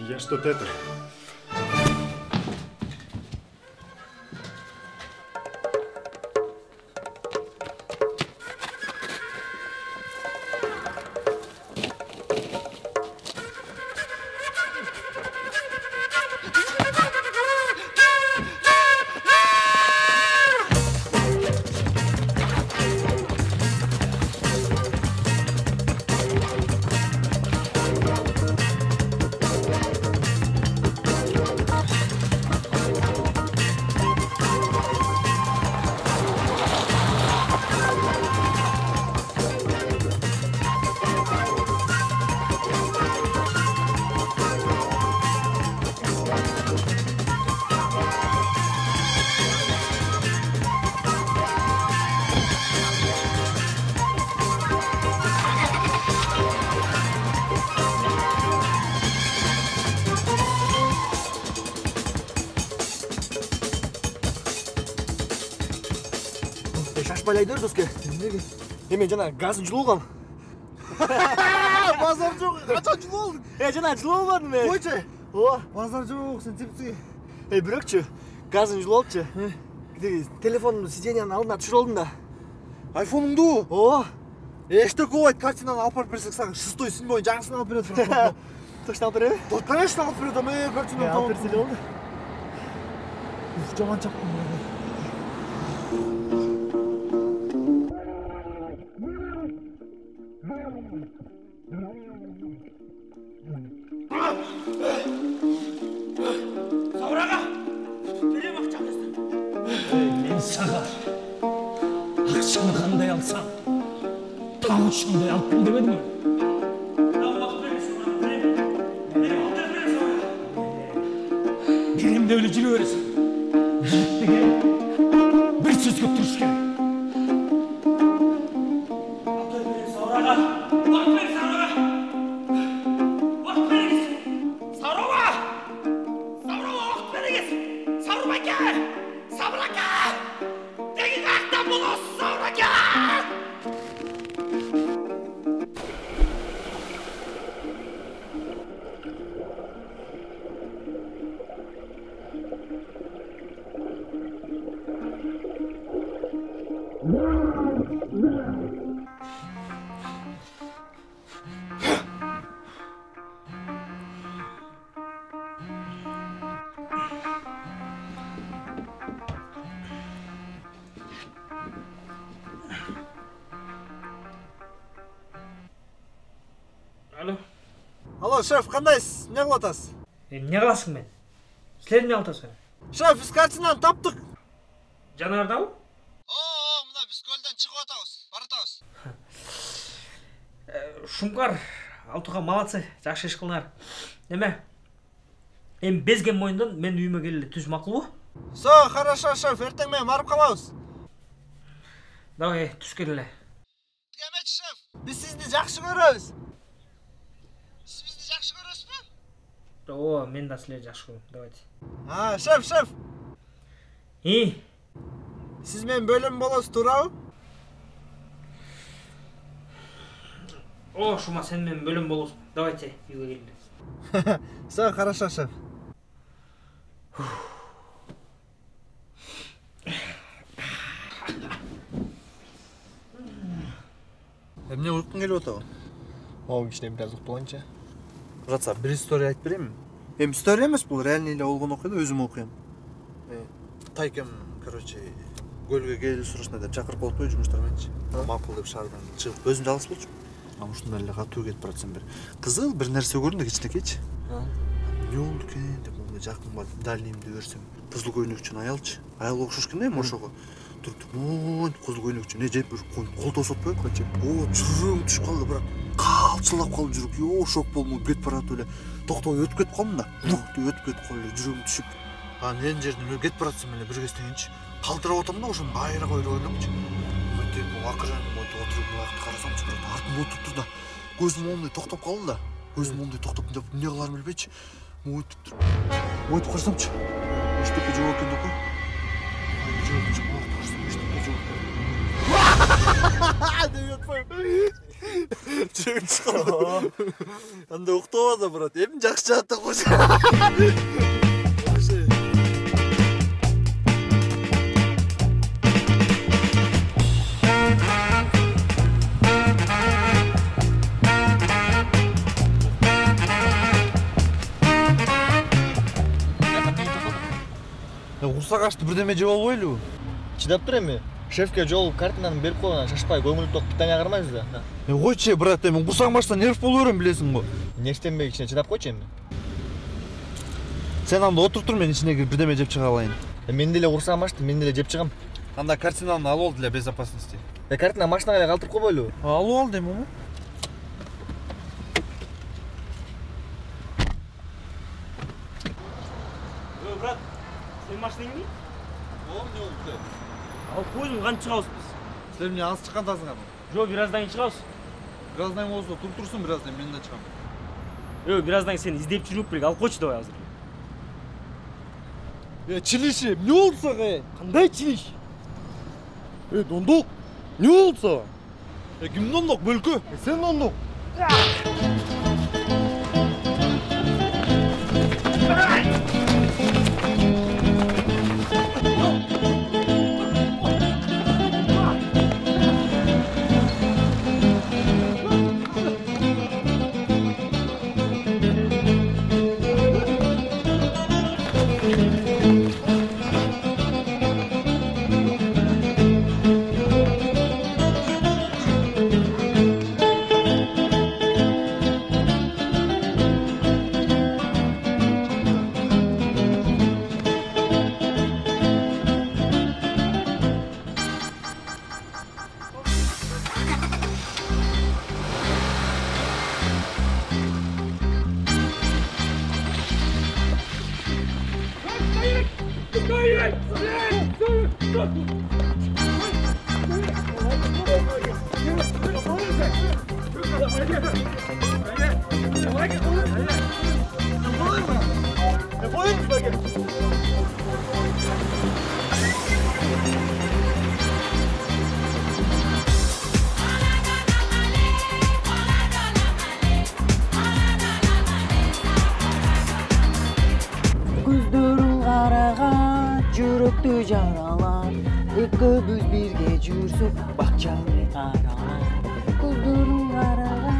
Я что-то это... Шашпайлай бер доске. Мен жана газын жылып алгам. Базар жок. Качан жылып алдың? Жана жылып албадым мен. Койчу. Базар жок, сен типси. Бирөкчү, газын жылып алчы. Телефонумду сиденьянын алдына түшүрүп алдым да. Айфонуңду? Что ковайт картинаны алып барып берсек сага 6-7 жаңысын алып берет. Точно алып береби? Конечно алып берет, картинаны алып берсе болду. Жаман чапкын. Саураға! Төлем ақшамызды. Мен саға ақшаны қандай алсам, тауышыңдай алып кел демедім ғой. Беремде өлі жүре бересің. Жігіттіге бір сөз көп тұрыш керек. Саураға! Уақыт бер Саураға! Уақыт беріңіз! Саураға! Саураға уақыт беріңіз! Саураға! Саураға! Деген ақтан боласыз Саураға! Алло. Алло, шеф, кандайсыз? Эмне кылып атасыз? Эмне кыласың мен? Силер эмне кылып атасыңар? Шеф, биз картинаны таптык. Жанардабы? Мына биз көлдөн чыгып атабыз, баратабыз. Шумкар, Алтуга молодцы, жакшы иш кылыңар. Неме? Эми безген моюндан мен үйүмө келели, түз макулбу? Хорошо, шеф, эртең менен барып калабыз. Давай, түз келеле. Демечи, шеф, биз сизди жакшы көрөбүз. Сиз бизди жакшы көрөсүзбү? Мен да силерди жакшы көрөм. Давайте. Шеф. Сиз менен бөлөм болосуз, туурабы? Шума, сен менен бөлөм болосуң. Давайте, үйгө келели. Хорошо, шеф. Эмне уйкуң келип атабы? Кичине бир укталганча. Жатса, бир история айтып берейинби? Эми история эмес, бул реальный эле болгон окуя, өзүм окуям. Тайкем, көлгө келип сурашына деп чакырып коет жумуштар мененчи. Макул деп шаардан чыгып, өзүм жалгыз болчумун. Ушундай эле катуу кетип баратсам кызыл бир нерсе көрдүм да кичинекейчи. Эмне болду экен деп мындай жакынга дальныйымды берсем, кызыл көйнөкчүн аялчы. Аялга окшош экен эми ошого. Туртуп, кызыл көйнөкчүн жеп кол тосуп атпайбы качып. Жүрөгүм түшүп калды, бирок калчылап калды жүрөк. Шок болуп кетип баратып эле. Токтобой өтүп кетип калдым да. Өтүп кетип калды эле, жүрөгүм түшүп. Анан жерден кетип баратсам эле бир кездегенчи калтырап атам да, ошону кайра койрой ойломчу. Мынтип акырын отуруп убакытты карасамчы, артымда отуруптур да. Көзүм оңдой токтоп калды да. Көзүм оңдой токтоп эмне кыларымды билбейчи. Өтүп карасамчы. Эчтеке жок экен да. деп атпайбы. Чөң чыккан. Анда уктабада брат. Эми жакшы жаатта койсо. Курсак ачты бирдеме жеп албойлубу? Чыдап тур эми. Шефке жолуп картинаны берип койгон, шашпай көңүл ток питание кармайбыз да. Койчу брат, эми курсагым ачса нерв боло берем билесиң го. Нервтенбей кичине чыдап койчу эми. Сен анда отур тур, мен ичине кирип бирдеме жеп чыга алайын. Мен деле курсагым ачты, мен деле жеп чыгам. Анда картинаны алып ал для безопасности. Картина машинага эле калтырып койбойлубу? Алып ал дейм. Брат, сен машинаңды? Эмне болду? Ал койдум, кантип чыгабыз биз? Силер эмне аз чыккандасыңарбы? Жок, бираздан кийин чыгабыз. Бираздан кийин болсо туруп турсун, бираздан мен да чыгам. Бираздан кийин сени издеп жүрүп берек, алып койчу давай азыр. Чилиши, эмне болду сага? Кандай чилиш? Дондук, эмне болду сага? Ким дондук, бөлкө? Сен дондук. Көздөрүң карага жүрөктү жаралар, экөөбүз бирге жүрсөк бакчаны аралар. Көздөрүң карага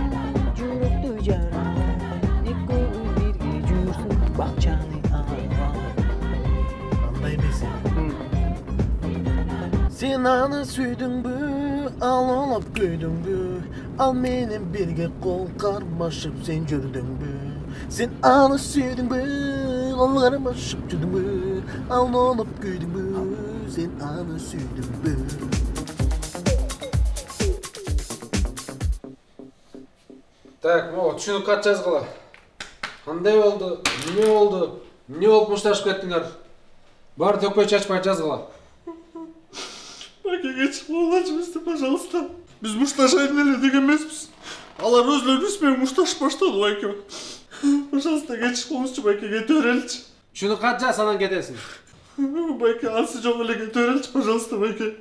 жүрөктү жаралар, экөөбүз бирге жүрсөк бакчаны аралар. Андай эмес. Сен аны сүйдүңбү, ал олоп күйдүңбү, ал менен бирге кол кармашып сен жүрдүңбү. Сен аны сүйдүңбү, кол кармашып жүрдүңбү, ал олоп күйдүңбү, сен аны сүйдүңбү. Так, могу түшүнүк кат жазгыла. Кандай болду? Эмне болду? Эмне болуп мушташып кеттиңер? Баары төкпөй чачпай жазгыла. Бакеге чыгып алачыбызды, пожалуйста. Биз мушташайын эле деген эмеспиз. Алар өзлөрү биз мушташып баштады байке. Пожалуйста, кечип болуңузчу байке, кете береличи. Түшүнүк кат жаз, анан кетесиң. Байке, ансы жок эле кете береличи, пожалуйста, байке.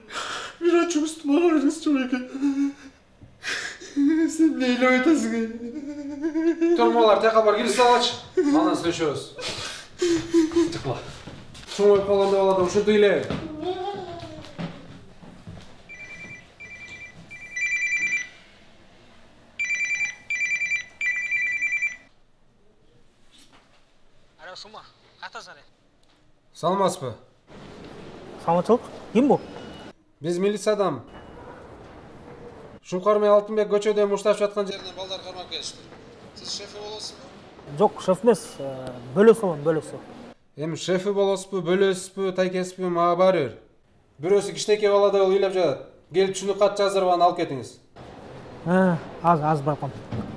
Вирачыбызды мага бериңизчи байке. Сен эмне ыйлап атасың? Турмалар тек калбар кирип салачы. Анан сүйлөшөбүз. Чыкла. Чоңоюп калганда балада ушинтип эле. Шума, катасары. Саламатсызбы? Саламатчылык. Ким бул? Биз милициядан. Шумкар менен Алтынбек көчөдө мушташып жаткан жеринен балдар кармап келишти. Сиз шефи болосузбу? Жок, шеф эмес, бөлөсү болом, бөлөсү. Эми шефи болосузбу, бөлөсүзбү, тайкесизбү, мага баары бир. Бирөөсү кичинекей баладай болуп ыйлап жатат. Келип түшүнүк кат жаздырып аны алып кетиңиз. Az баркам. Ne?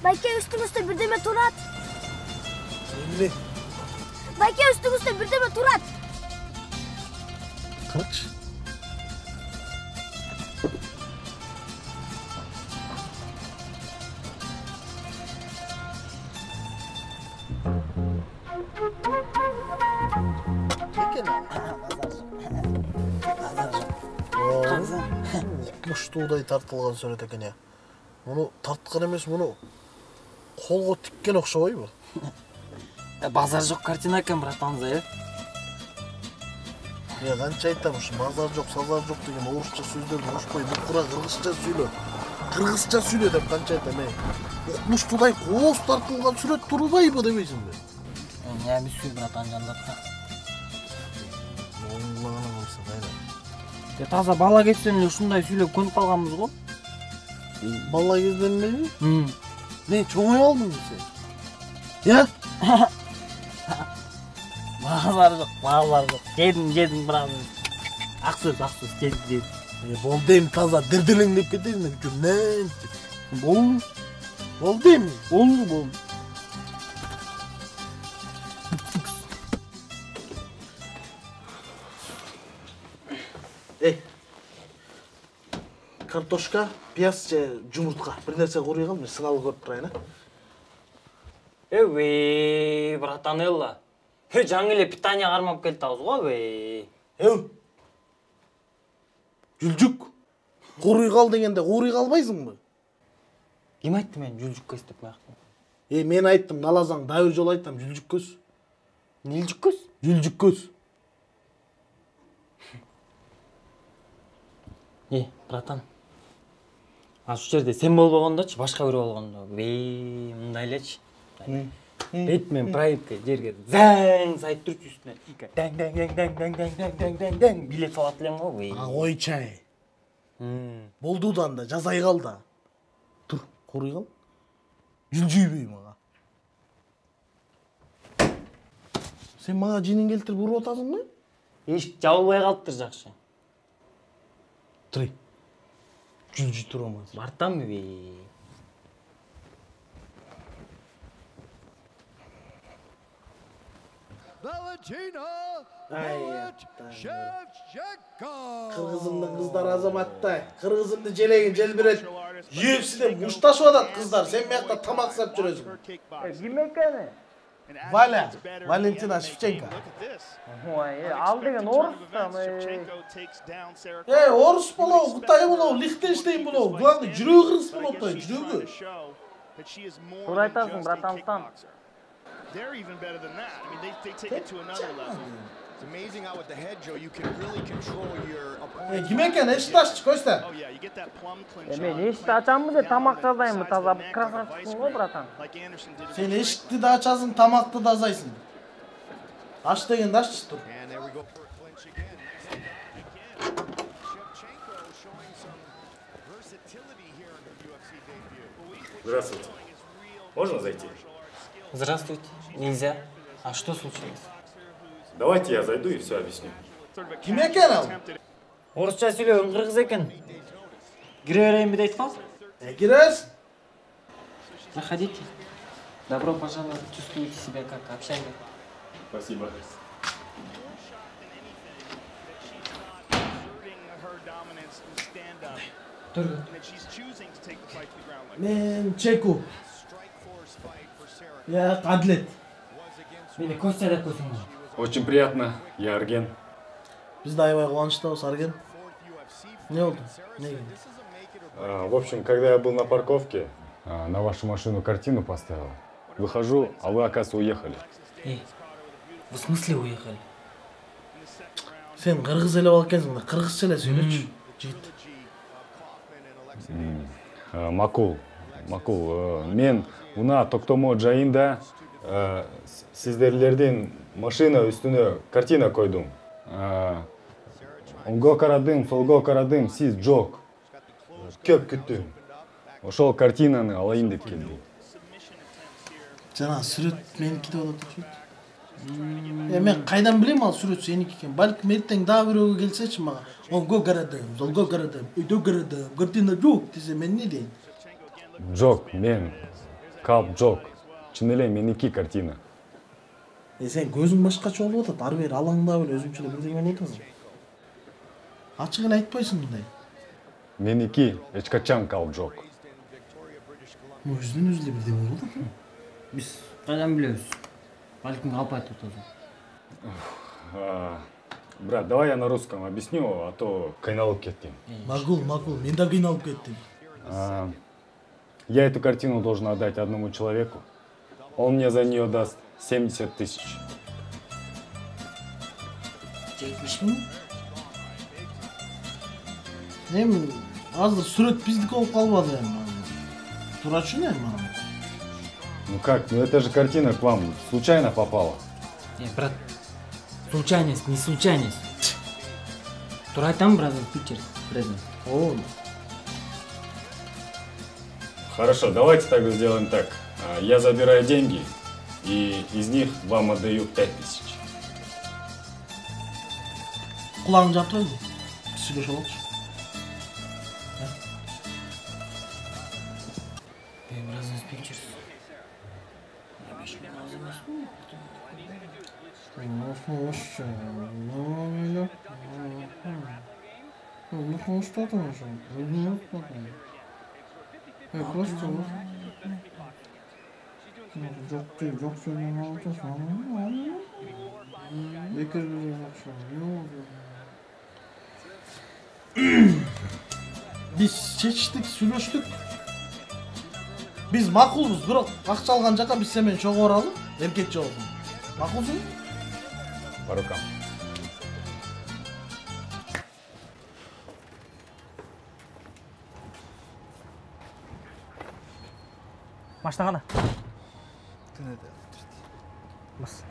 Байке, үстүңүздө бирдеме турат. Эмне? Байке üstüңүздө бирдеме турат. Kaç? Муштуудай тартылган сүрөт экен я. Муну тарткан эмес, муну колго тиккен окшобойбу? Базар жок картина экен, братанза, Я канча айтам, ушу базар жок, сазар жок деген орусча сөздөрдү кошпой, букура кыргызча сүйлө. Кыргызча сүйлө деп канча айтам, Муштуудай кооз тартылган сүрөт турбайбы дебейсиңби? Эми сүй, братан, жандатка. Оңлагана болсо кайра. Таза бала кезден эле ушундай сүйлөп көнүп калганбыз го. Бала кезден элеби? Не, чоңой алдыңбы сен? Я? Базар жок. Жедим, брат. Аксыз, жедим. Болду эми таза дирдилеңдеп кетесиң, жүмнен. Болду эми? Болду. Картошка, пияз же жумуртка. Бир нерсе курый кал, мен сыналып көрүп турайын, братан элла. Жаңы эле питание кармап келатабыз го, Жүлжүк. Курый кал дегенде курый калбайсыңбы? Ким айтты мен жүлжүк көз деп мактым? Мен айттым, налазаң дайыр жол айтам, жүлжүк көз. Нилжүк көз? Жүлжүк көз. Братан. Ашу жерде сен болбогондочу, башка бирөө болгондо, мындай элечи. Бетмен проектке жерге заң сайып турчу үстүнө. Даң билет салат элем го. Ой чай. Болдудан да жазай кал да. Тур, курый кал. Жүлжүйбөй мага. Сен мага жинин келтирип уруп атасыңбы? Эшик жабылбай калыптыр, жакшы. Тур. Жүлжүй турамыз. Бартамбы? Кыргызымдын кыздары азаматтай. Кыргызымды желегин желбирет. UFC'de мушташып атат кыздар. Сен мыякта тамак сап жүрөсүң. Ким экени? Валя, Валентина Шевченко. Ал деген орус да. Орус болобу, Кытай болобу, Лихтенштейн болобу. Главный жүрөгү кыргыз болот да, жүрөгү. Туура айтасың, братанстан. They're even better than that. I mean, they take it to another level. It's amazing how with the head, Joe, you can really control your opponent. Ким экен? Эшикти аччы, көстө. Oh yeah, you get that plum clinch. Мен эшикти ачамбы деп тамак жазайынбы, таза красавчыксың го, братан. Сен эшикти да ачасың, тамакты да азайсың. Аш дегенде аччы тур. And there we go for a clinch again. Shevchenko showing some versatility here in her UFC debut. Здравствуйте. Можно зайти? Здравствуйте. Нельзя. А что случилось? Давайте я зайду и все объясню. Ким экен ал? Орусча сүйлөгөн кыргыз экен. Кире берейинби дейт кал? Киресиң. Заходите. Добро пожаловать. Чувствуете себя как общага. Спасибо. Мен Чеку. Я Адлет. Мени Костя деп койсуң. Очень приятно. Я Арген. Биз да аябай кубанычтабыз, Арген. Не болду? В общем, когда я был на парковке, на вашу машину картину поставил. Выхожу, а вы, оказывается, уехали. В смысле уехали? Сен кыргыз эле болуп экенсиң да, кыргызча эле сүйлөчү. Жигит. Макул. Мен мына токтомо жайында сиздерлердин машина үстүнө картина койдум. Оңго карадым, солго карадым, сиз жок. Көп күттүм. Ошол картинаны алайын деп келдим. Жана сүрөт меники деп атат окшойт. Мен кайдан билем ал сүрөт сеники экен. Балким эртең дагы бирөөгө келсечи мага, оңго карадым, солго карадым, өйдө карадым, картина жок десе мен не дейин? Жок, мен. Калп жок. Чын эле меники картина. Sen көзүң башкача болуп атат. Ары бери алаңдап эле өзүңчө эле бирдеме болуп атасың. Ачыгын айтпайсың мындай. Меники эч качан калып жок. Өзүнөн өзү эле бирдеме болуп атат. Биз кайдан билебиз? Балким калп айтып атасың. Брат, давай я на русском объясню, а то кыйналып кеттим. Макул, мен да кыйналып кеттим. Я эту картину должен отдать одному человеку. Он мне за нее даст 70 000. 70 000? Эми азыр сүрөт биздики болуп калбады эми. Турачу эми. Ну как, ну это же картина к вам случайно попала. Брат, случайность, не случайность. Тура айтам, Brothers Pictures, Present. Хорошо, давайте тогда сделаем так. Я забираю деньги, и из них вам отдаю 5000. Кулağını жаптырайын. Сүйлөшүп алчы. Brothers Pictures. Biz чечтик, сүйлөштүк. Biz макулбуз, бирок акча алган жака биз сен менен чогуу баралы, эркек жолу. Макулсуң? По рукам. Машина қана? Бас.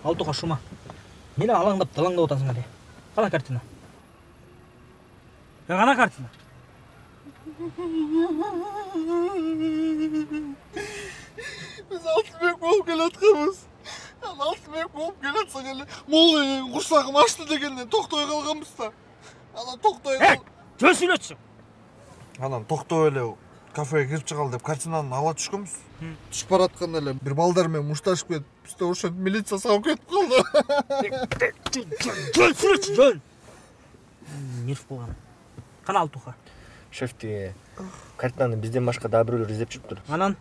Алтуға шума. Мені алаңдап, далаңдап отасың әле. Қана картина? Қана картина? Biz Altınbek болып келатқанбыз. Altınbek болып келатсаң әле, мол құрсағым ашты дегеннен тоқтай қалғанбыз да. Анан тоқтай қал. Жөн сүйлөтсүң. Анан тоқтап эле кафеге кирип чыгалы деп картинаны ала түшкөнбүз. Түшүп баратканда эле бир балдар менен мушташып кетип, бизде ошентип милиция сагып кетип калды. Жөн сүйлөтсүң, жөн. Нерв болгон. Кана Алтуха? Шефти, картинаны бизден башка дагы бирөөлөр издеп жүрүптүр. Анан?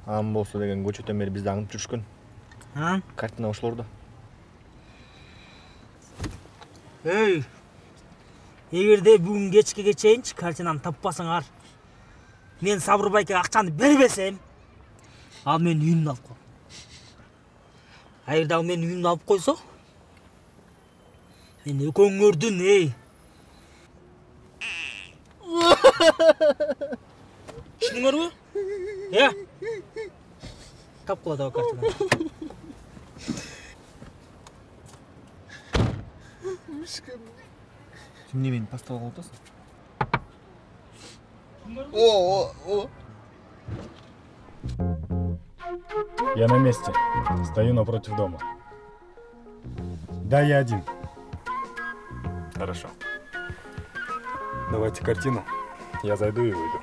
Анан болсо деген көчөтөн бери бизди аңдып жүрүшкөн. Анан? Картина ошолордо. Эй, эгерде бүгүн кечке чейинчи картинаны таппасаңар, мен Сабырбайга акчаны бербесем, ал менин үйүмдү алып кой. Эгерде ал менин үйүмдү алып койсо, мен экөөңөрдүн, Түшүнүңөрбү? Тапкыла дагы картинаны. Сен немени поставил отасың? Я на месте. Стою напротив дома. Да, я один. Хорошо. Давайте картину. Я зайду и выйду.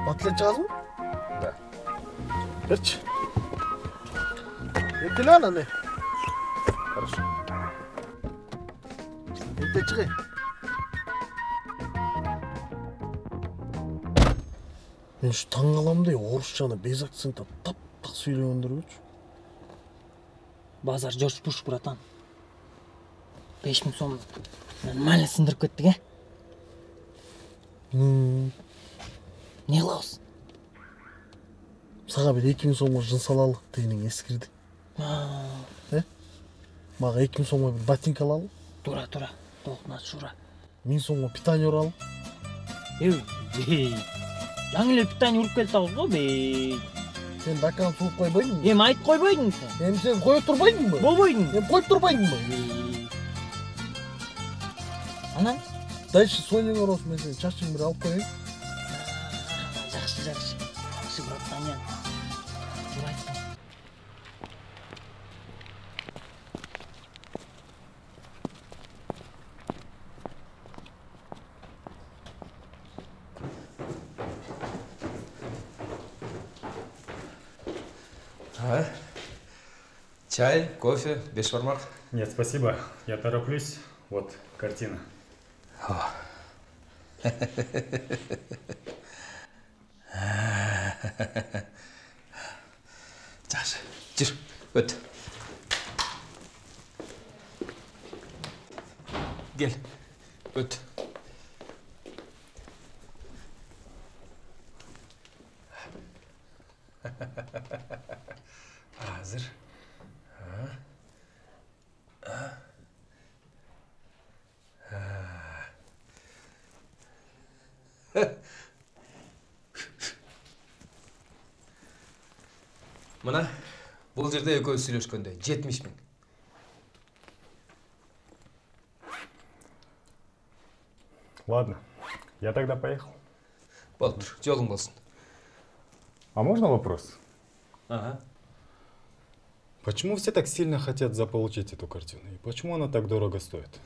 Батлет жазым? Да. Берчи. Ертеле ананы. Хорошо. Ерте чыгай. Мен şu таң каламдай орусчаны без акцентта тап-так сүйлөгөндөргөчү. Базар Джордж Буш, братан. 5000 сом нормально сындырып кеттик, Не кылабыз? Сага бир 2000 сомго жын салалы дегенең эскирди. Мага 2000 сомго бир ботинка алалы. Тура, толкуна шура. 1000 сомго питание уралы. Жаңы эле питание уруп келип атабыз го, Сен дакан сууп койбойдуңбу? Эми айтып койбойдуңбу сен? Эми сен кое турбайсыңбы? Болбойдуң. Эми коюп турбайсыңбы? Анан? Дальше Сонеңер болсун, мен сени чачыңды бир алып коеюн. Жакшы, братан. Тура айттың. Чай, кофе, беш бармак? Нет, спасибо. Я тороплюсь. Вот картина. Жақсы, жүр, өт. Gel, öt. Hazır. Мына бұл жерде экөөбүз сүйлөшкөндө 70 000. Ладно, я тогда поехал. Болдур, жолуң болсун. А можно вопрос? Ага. Почему все так сильно хотят заполучить эту картину? И почему она так дорого стоит?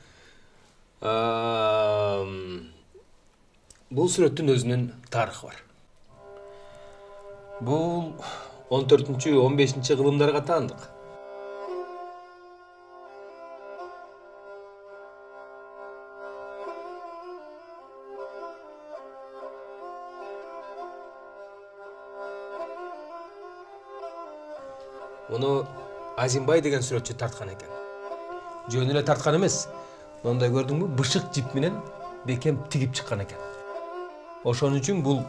Бул сүрөттүн өзүнүн тарыхы бар. Бул 14-15 кылымдарга таандык. Onu Азимбай деген сүрөтчү тарткан экен. Жөн эле тарткан эмес. Мондай көрдүңбү? Бышык жип менен бекем тигип чыккан экен. Ошон үчүн бул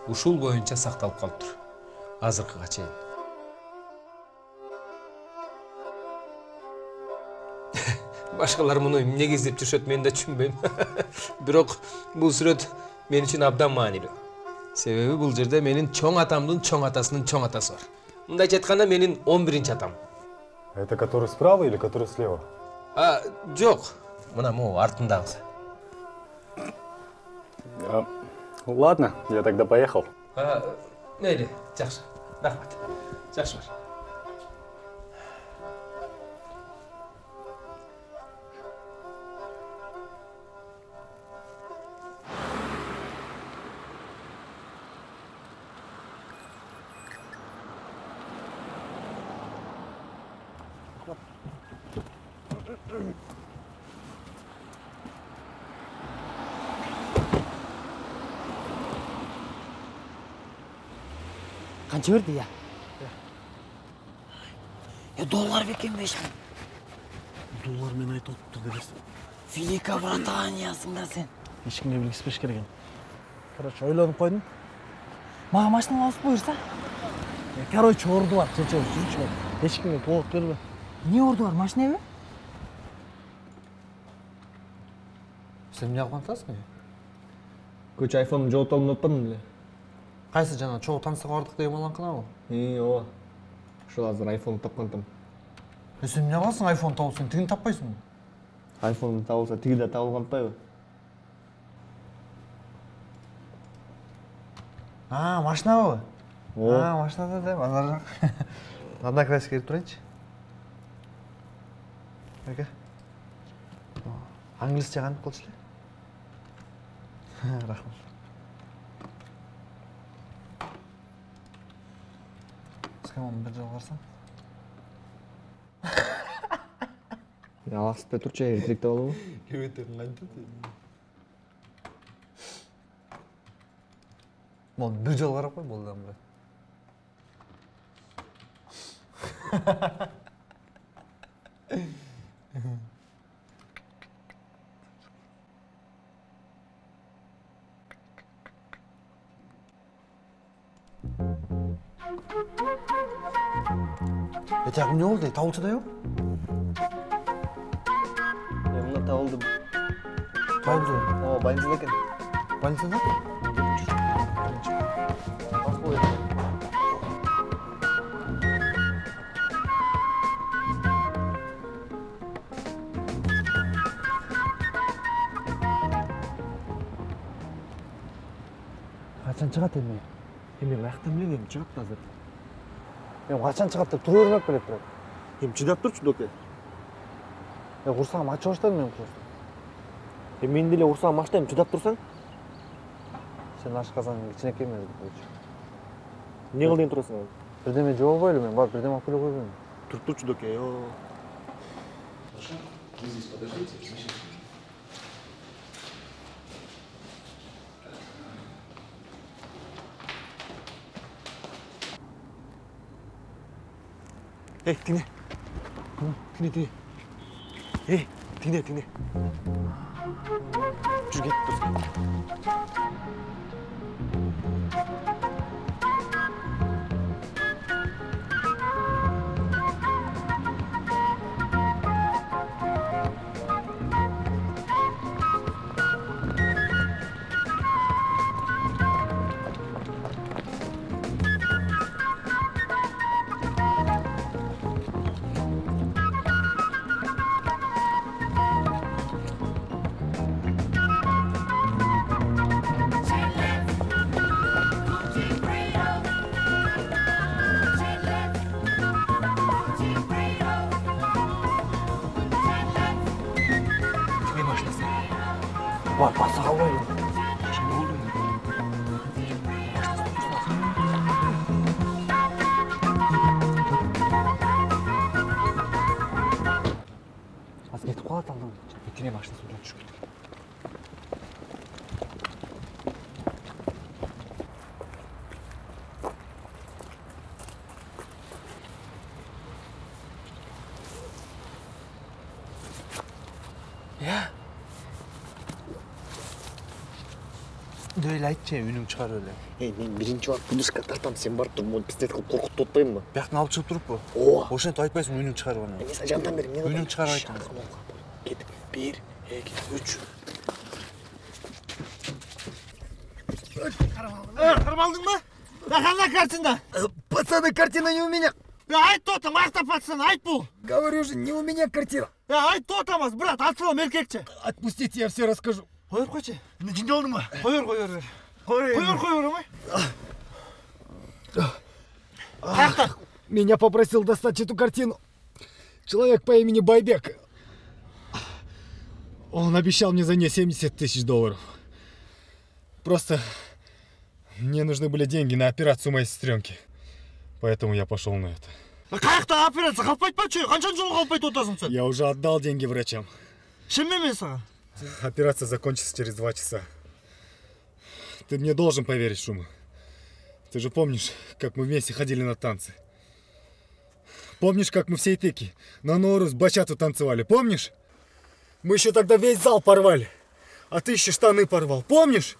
ушул боюнча сакталып калыптыр. Азыркыга чейин. Башкалар муну эмнеге издеп жүрүшөт, мен да түшүнбөйм. Бирок бул сүрөт мен үчүн абдан маанилүү. Себеби бул жерде менин чоң атамдын чоң атасынын чоң атасы бар. Мындайча айтканда менин 11-чи атам. Это который справа или который слева? Жок. Мына могу артындагысы. Ладно, я тогда поехал. Мейли, жакшы. Рахмат. Жакшы бар. Қанша берді я? Доллар бекен 5 000. Доллар мен айтып отыр дебесін. Великобританиясың да сен. Ешкімге білгіспеш керек. Короче, ойланып қойдым. Маған машина алып бұйырса? Короче, орды бар, жүрші бар. Ешкімге толық бербе. Не орды бар, машина бе? Сен не ағылантасың не? Көч айфонын жоғыт алып өтпадың біле? Қайсы жана чоң тансыға ардық деген малан қына ол? Ооба. Шул азыр айфон тапқантым. Сен не аласың айфон тауып, сен тігін таппайсың? Айфон табылса тігі де табылғантпай бі? Машина бі? О. Машина да, базар жақ. Ана крайсы керіп тұрайыншы. Әке? Англисче қанып қылшылы? Рахмат. Сқамын бір жол қарсам? Алақсып бе тұрча ертеректі алу? Өйтің қанты дейін. Бұл бір жол қарап қой, болдан бұрай. Тәғім не олды? Тауылшы да yok? Мына табылды. Табылды? О, больницада екен. Больницада? Қашан шығады емей? Мен қаяқтан білем, шығады азыр. Мен қашан шығады деп тұру өрмек білет бірақ. Чыдап тұрчу, доке. Ұрсағым ачы баштадым мен просто. Мен деле ұрсағым аштайым, чыдап тұрсаң? Сен ашқазаның кішінекей ме? Не қыл деген тұрасың? Birдеме жооп албайлы мен, бар, бирдеме алып келе койбойм. Туруп турчу доке, Вы здесь подождите. Эй, тиңе. Тиңе. Эй, тиңе. Жүр кетип тур. Бар, баса қалбайлы. Şimdi oldu mu? Az ketip қалады алдым. Бетіне машинасы одан түшіп кетті. Ya. Öyle айтчы, үнің шығар öyle. Мен биринчи бар пунишка тартам, сен барып туруп, муну пистолет кылып коркутуп атпайбы ма? Бияктан алып чыгып туруп бу? Ооба. Ошентип айтпайсың, үнің шығар аны. Мен сага жардам берем, Үнің шығар айт. Кетип. 1, 2, 3. Кармалдың ба? Қандай картина? Пацаны, картина не у меня. Айт тотам, аяқта пацан, айт бұл. Говорю же, не у меня картина. Айт тотамыз, брат, атсылам еркекче. Отпустите, я все расскажу. Қойыр қойшы. Жинде олдың ба? Қойыр. Қойыр, ой. Аяқта. Меня попросил достать эту картину человек по имени Байбек. Он обещал мне за нее $70 000. Просто мне нужны были деньги на операцию моей сестренки. Поэтому я пошел на это. Қаяқта операция қалпайды па че? Қанша жол қалпайды отасың сен? Я уже отдал деньги врачам. Шынымен мен саған? Операция закончится через 2 часа. Ты мне должен поверить, Шума. Ты же помнишь, как мы вместе ходили на танцы? Помнишь, как мы в Сейтеке на Норус бачату танцевали? Помнишь? Мы еще тогда весь зал порвали. А ты еще штаны порвал. Помнишь?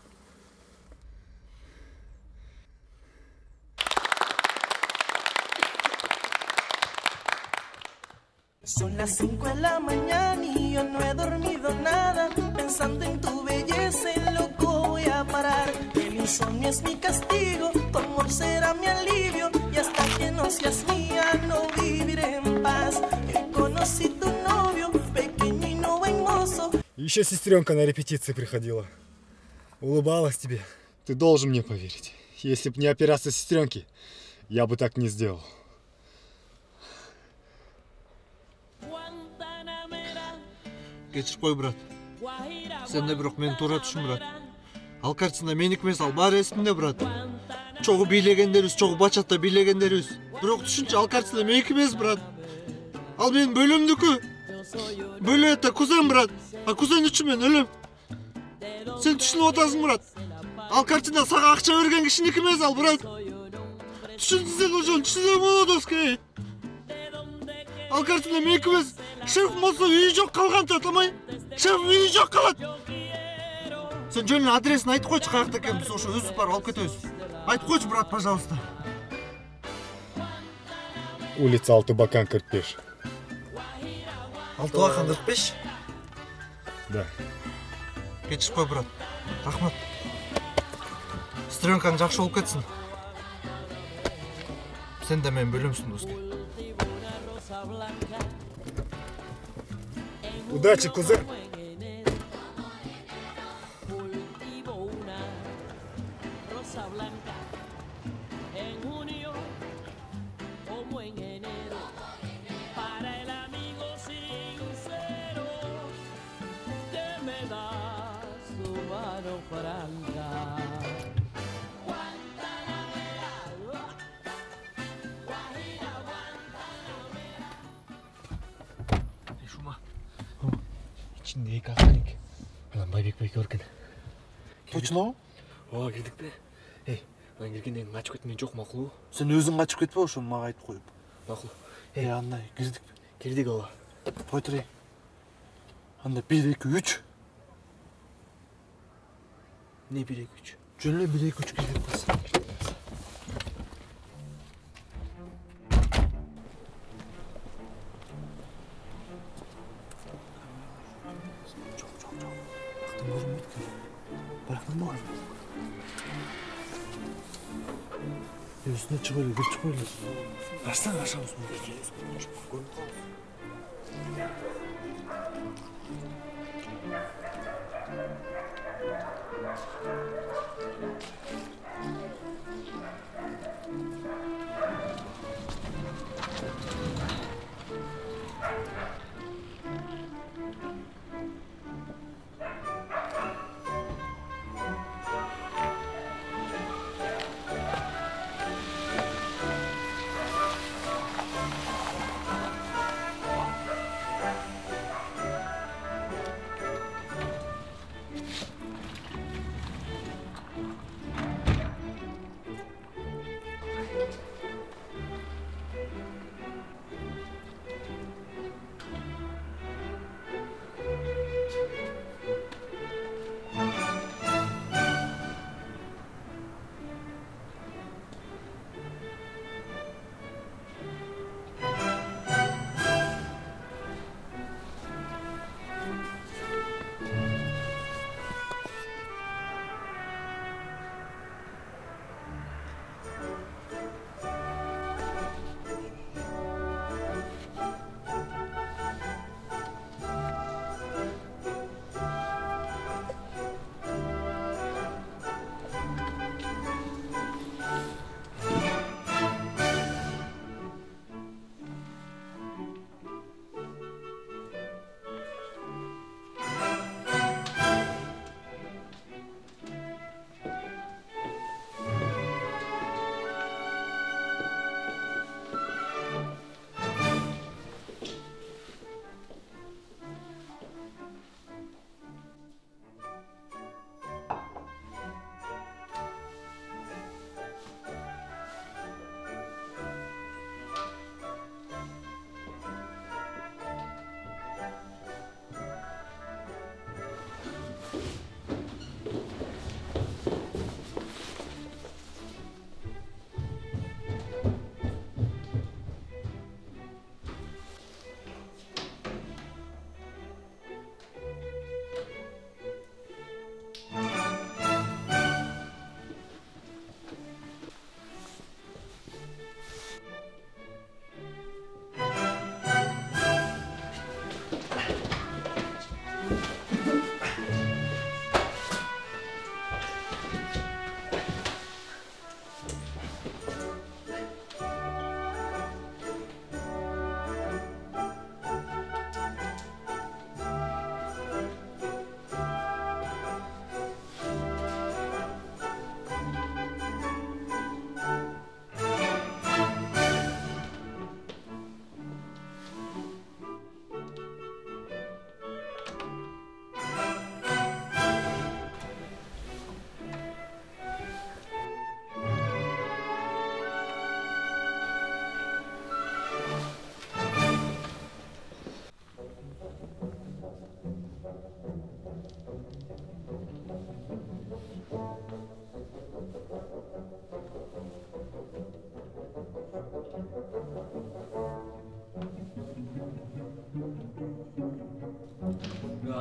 Son las 5 de la mañana y yo no he dormido nada. Pensando en tu belleza, en loco voy a parar. El insomnio es mi castigo, tu amor será mi alivio. Y hasta que no seas mía, no viviré en paz. Conocí tu novio, pequeño y no buen mozo. Еще сестренка на репетиции приходила. Улыбалась тебе. Ты должен мне поверить. Если б не операция сестренки, я бы так не сделал. Кечір қой, брат. Сен де бірақ мен тура түшін, брат. Ал картина менік емес, ал бар есімде, брат. Çoğu билегендеріз, çoğu бачатта билегендеріз. Бірақ түшінші, ал картина менік емес, брат. Ал мен бөлімдікі. Бөлі это кузен, брат. А кузен үшін мен өлім. Сен түшініп отасың, брат. Ал картина саға ақша берген кішінік емес, ал, брат. Түшінсізден ұжын, түшінсізден болады оскей. Ал картина менік емес. Шеф болса үйі жоқ қалған татамай. Шеф үйі жоқ қалады. Сен жөнін адресін айтып қойшы, қаяқта екен, біз ошы өзі бар, алып кетеміз. Айтып қойшы, брат, пожалуйста. Улица Алтыбакан 45. Алтыбакан 45? Да. Кечір қой, брат. Рахмат. Сестренкаң жақсы болып кетсін. Сен де мен бөлімсің, доске. Удачи, кузен! İçinde iki akanik. Lan Байбек байке өркен. Точно? Ооба кирдик да. Эй, анан киргенден кийин качып кетмеген жок макулбу? Сен өзүң качып кетпе, ошону мага айтып коюп. Макул. Андай кирдик. Кирдик ооба. Кой турайын. Анда 1 2 3. Не 1 2 3? Жөн эле 1 2 3 кирдик кыз. Üstüne çık öyle, bir çık öyle. Açsana aşağı olsun.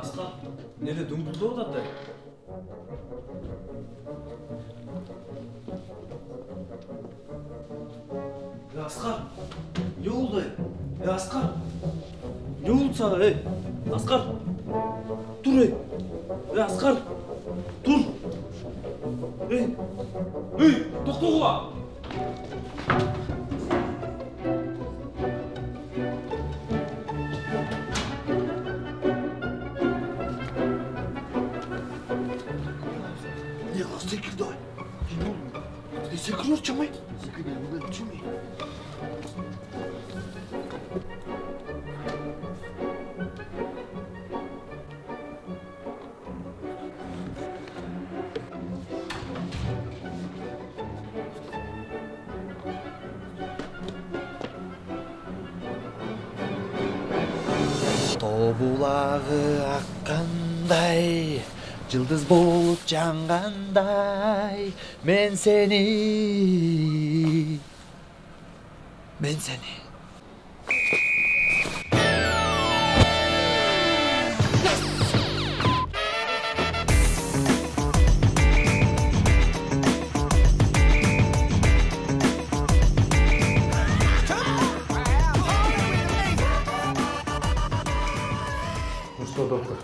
Aslan, nereye dumbuldu o da da? Ya Aslan, ne oldu? Ya Aslan, ne oldu sana? Aslan, dur ey. Ya Aslan, dur. To'xta ulan. Секирди ай. Секирор чамай. Секирди мындан чамай. Тоо булагы аккандай, жылдыз болуп жангандай, мен сени. Ну что, доктор,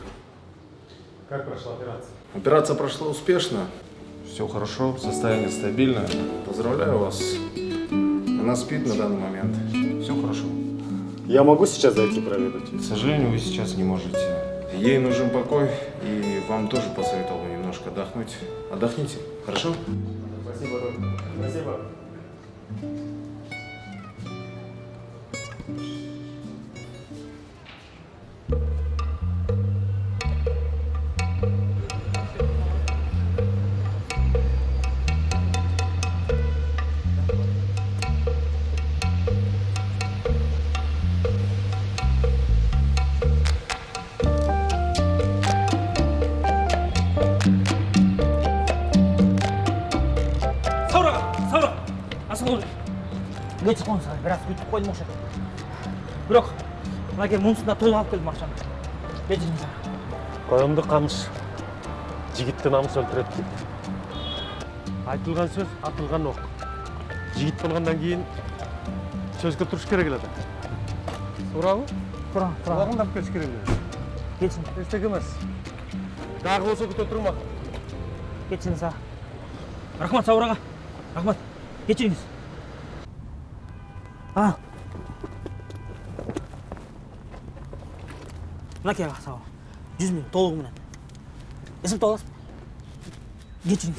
как прошла операция? Операция прошла успешно. Все хорошо, состояние стабильное. Поздравляю вас. Она спит на данный момент. Все хорошо. Я могу сейчас зайти проведать? К сожалению, вы сейчас не можете. Ей нужен покой, и вам тоже посоветовал немножко отдохнуть. Отдохните, хорошо? Спасибо, доктор. Спасибо. Geçik onu sana, biraz küçük koydum o şekilde. Bırak, lakin munsunda tolu alıp geldim akşam. Geçin sana. Koyundu kamış. Жигитти намыс өлтүрөт дейт. Айтылган сөз, атылган ок. Жигит болгондон кийин сөзгө туруш керек эле да. Туурабы? Туура. Убагындап кетиш керек эле. Geçin. Эстек эмес. Дагы болсо күтө турма. Geçin sana. Рахмат Саураға. Рахмат. Geçiniz. Ha. Mına kere sağ ol. 100 bin толугу менен. Эсепти аласың. Geçiniz.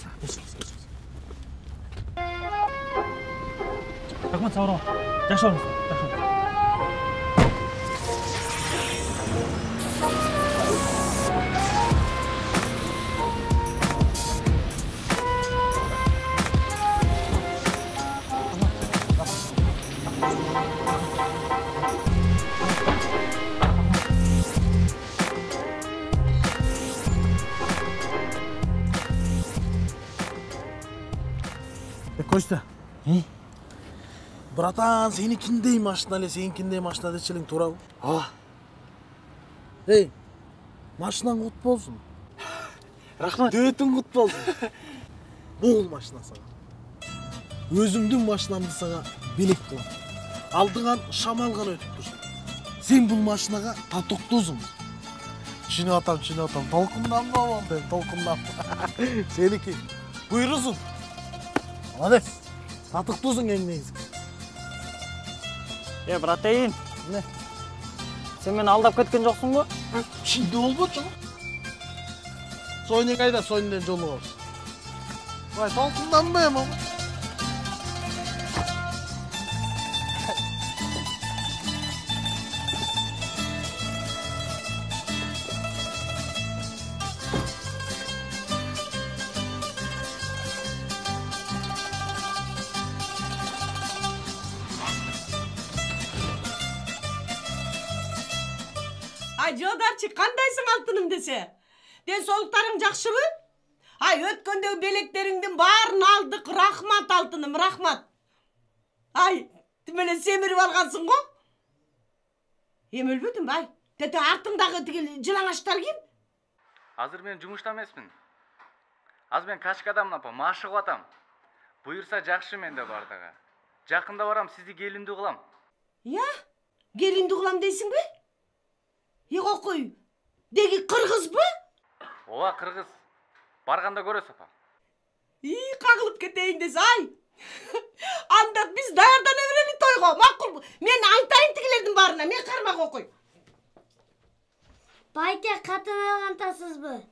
Рахмат Саураға. Жакшы болуңуз. Костя. Братан, сеникиндей машина эле, сеникиндей машина дечелиң туурабы? Эй, машинаң кут болсун. Рахмат. Дөөтүң кут болсун. Бул машина сага. Өзүмдүн машинамды сага белек кылам. Алдыган шамалган өтүп турсун. Сен бул машинага татыктуусуң. Түшүнүп атам. Толкунданма, толкунданма. Сеники. Буйрусуң. Молодец. Татыктуусуң эң негизги. Братейин. Сен мени алдап кеткен жоксуңбу? Чынды болбочу. Сойны кайда, сойнуден жолугабыз. Вай, толкунданма эми. Жолдарчы, кандайсың алтыным десе? Ден соолуктарың жакшыбы? Өткөндөгү белектериңдин баарын алдык. Рахмат алтыным, рахмат. Менен семирип алгансың го? Эми өлбөдүм, Тете артыңдагы тиги жылаңачтар ким? Азыр мен жумушта эмесмин. Азыр мен качкадамын апа, маш кылып атам. Буйурса жакшы менде бардыгы. Жакында барам, сизди келиндүү кылам. Келиндүү кылам дейсиңби? Кокой, деги кыргызбы? Ооба, кыргыз. Барганда көрөсүз апа. Кагылып кетейин десе, анда биз даярдана берели тойго. Макул. Мен айтайын тигилердин баарына, мен карма Кокой. Байке катын алгантасызбы?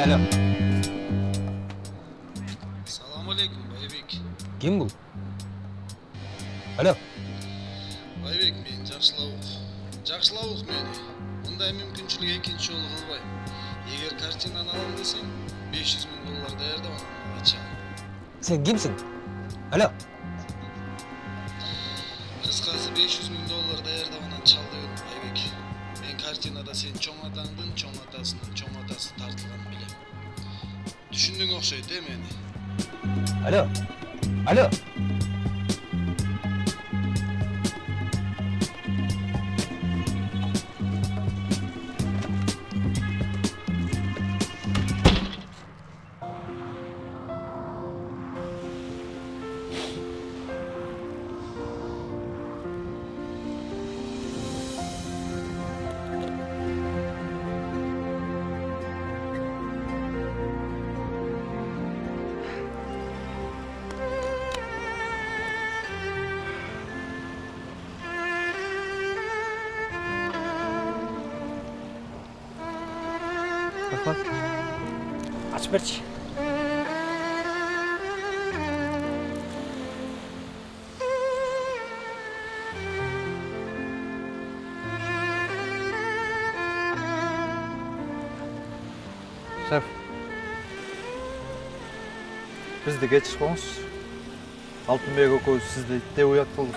Алло. Салам алейкум, Байбек. Ким бул? Алло. Байбек, мен жакшылабык мени. Мындай мүмкүнчүлүк экинчи жолу кылбайм. Эгер картинаны алам десең, $500 000 даярдап атам. Sen kimsin? Alo. Кыскасы $500,000 даярдап анан чал дебедим Айбек. Мен картинада сен чоң атаңдын чоң атасынын чоң атасы тартылганын билем. Түшүндүң окшойт мени. Алло. Алло. Açıp berçi. Şef. Bizdi geçiş konuş. Алтынбек экөөбүз сизди деп уят болдук.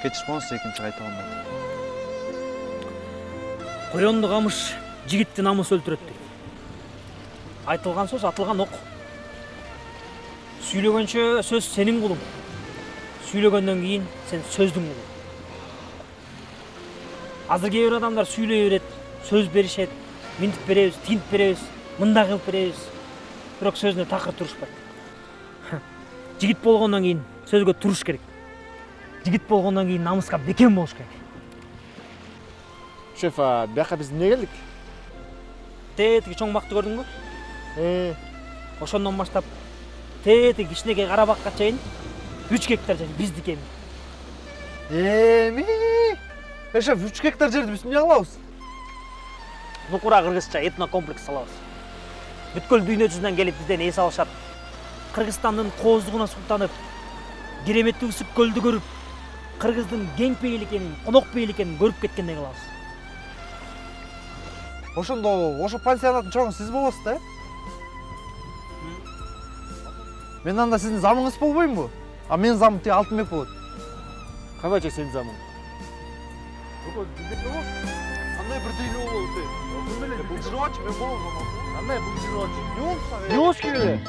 Geçiş konuş экинчи кайта алмайды. Коёнду камыш жигитти намыс өлтүрөт дейт. Айтылган сөз атылган ок. Сүйлөгөнчө сөз сенин кулуң. Сүйлөгөндөн кийин сен сөздүң кулуң. Азыр кээ бир адамдар сүйлөй берет, сөз беришет, минтип беребиз, тинтип беребиз, мындай кылып беребиз. Бирок сөзүнө такыр турушпайт. Жигит болгондон кийин сөзгө туруш керек. Жигит болгондон кийин намыска бекем болуш керек. Шеф, бияка биз эмне келдик? Тетиги чоң бакты көрдүңбү? Ошондон баштап тетиги кичинекей кара бакка чейин 3 гектар жер биздики эми. Шеф, 3 гектар жерди биз эмне кылабыз? Нукура кыргызча этнокомплекс салабыз. Бүткүл дүйнө жүзүнөн келип бизден эс алышат. Кыргызстандын кооздугуна султанып, кереметтүү үсүк көлдү көрүп, кыргыздын кең пейил экенин, конок пейил экенин көрүп кеткендей кылабыз. Ошондо ошо пансионаттын чоңу сиз болосуз да? Мен анда сиздин замыңыз болбоймбу? А менин замым тиги Алтынбек болот. Кабайча сенин замың? Кандай бир дейле болобуз? Бул жырачы мен болом. Кандай бул жырачы? Не болуп сага? Не болуш керек?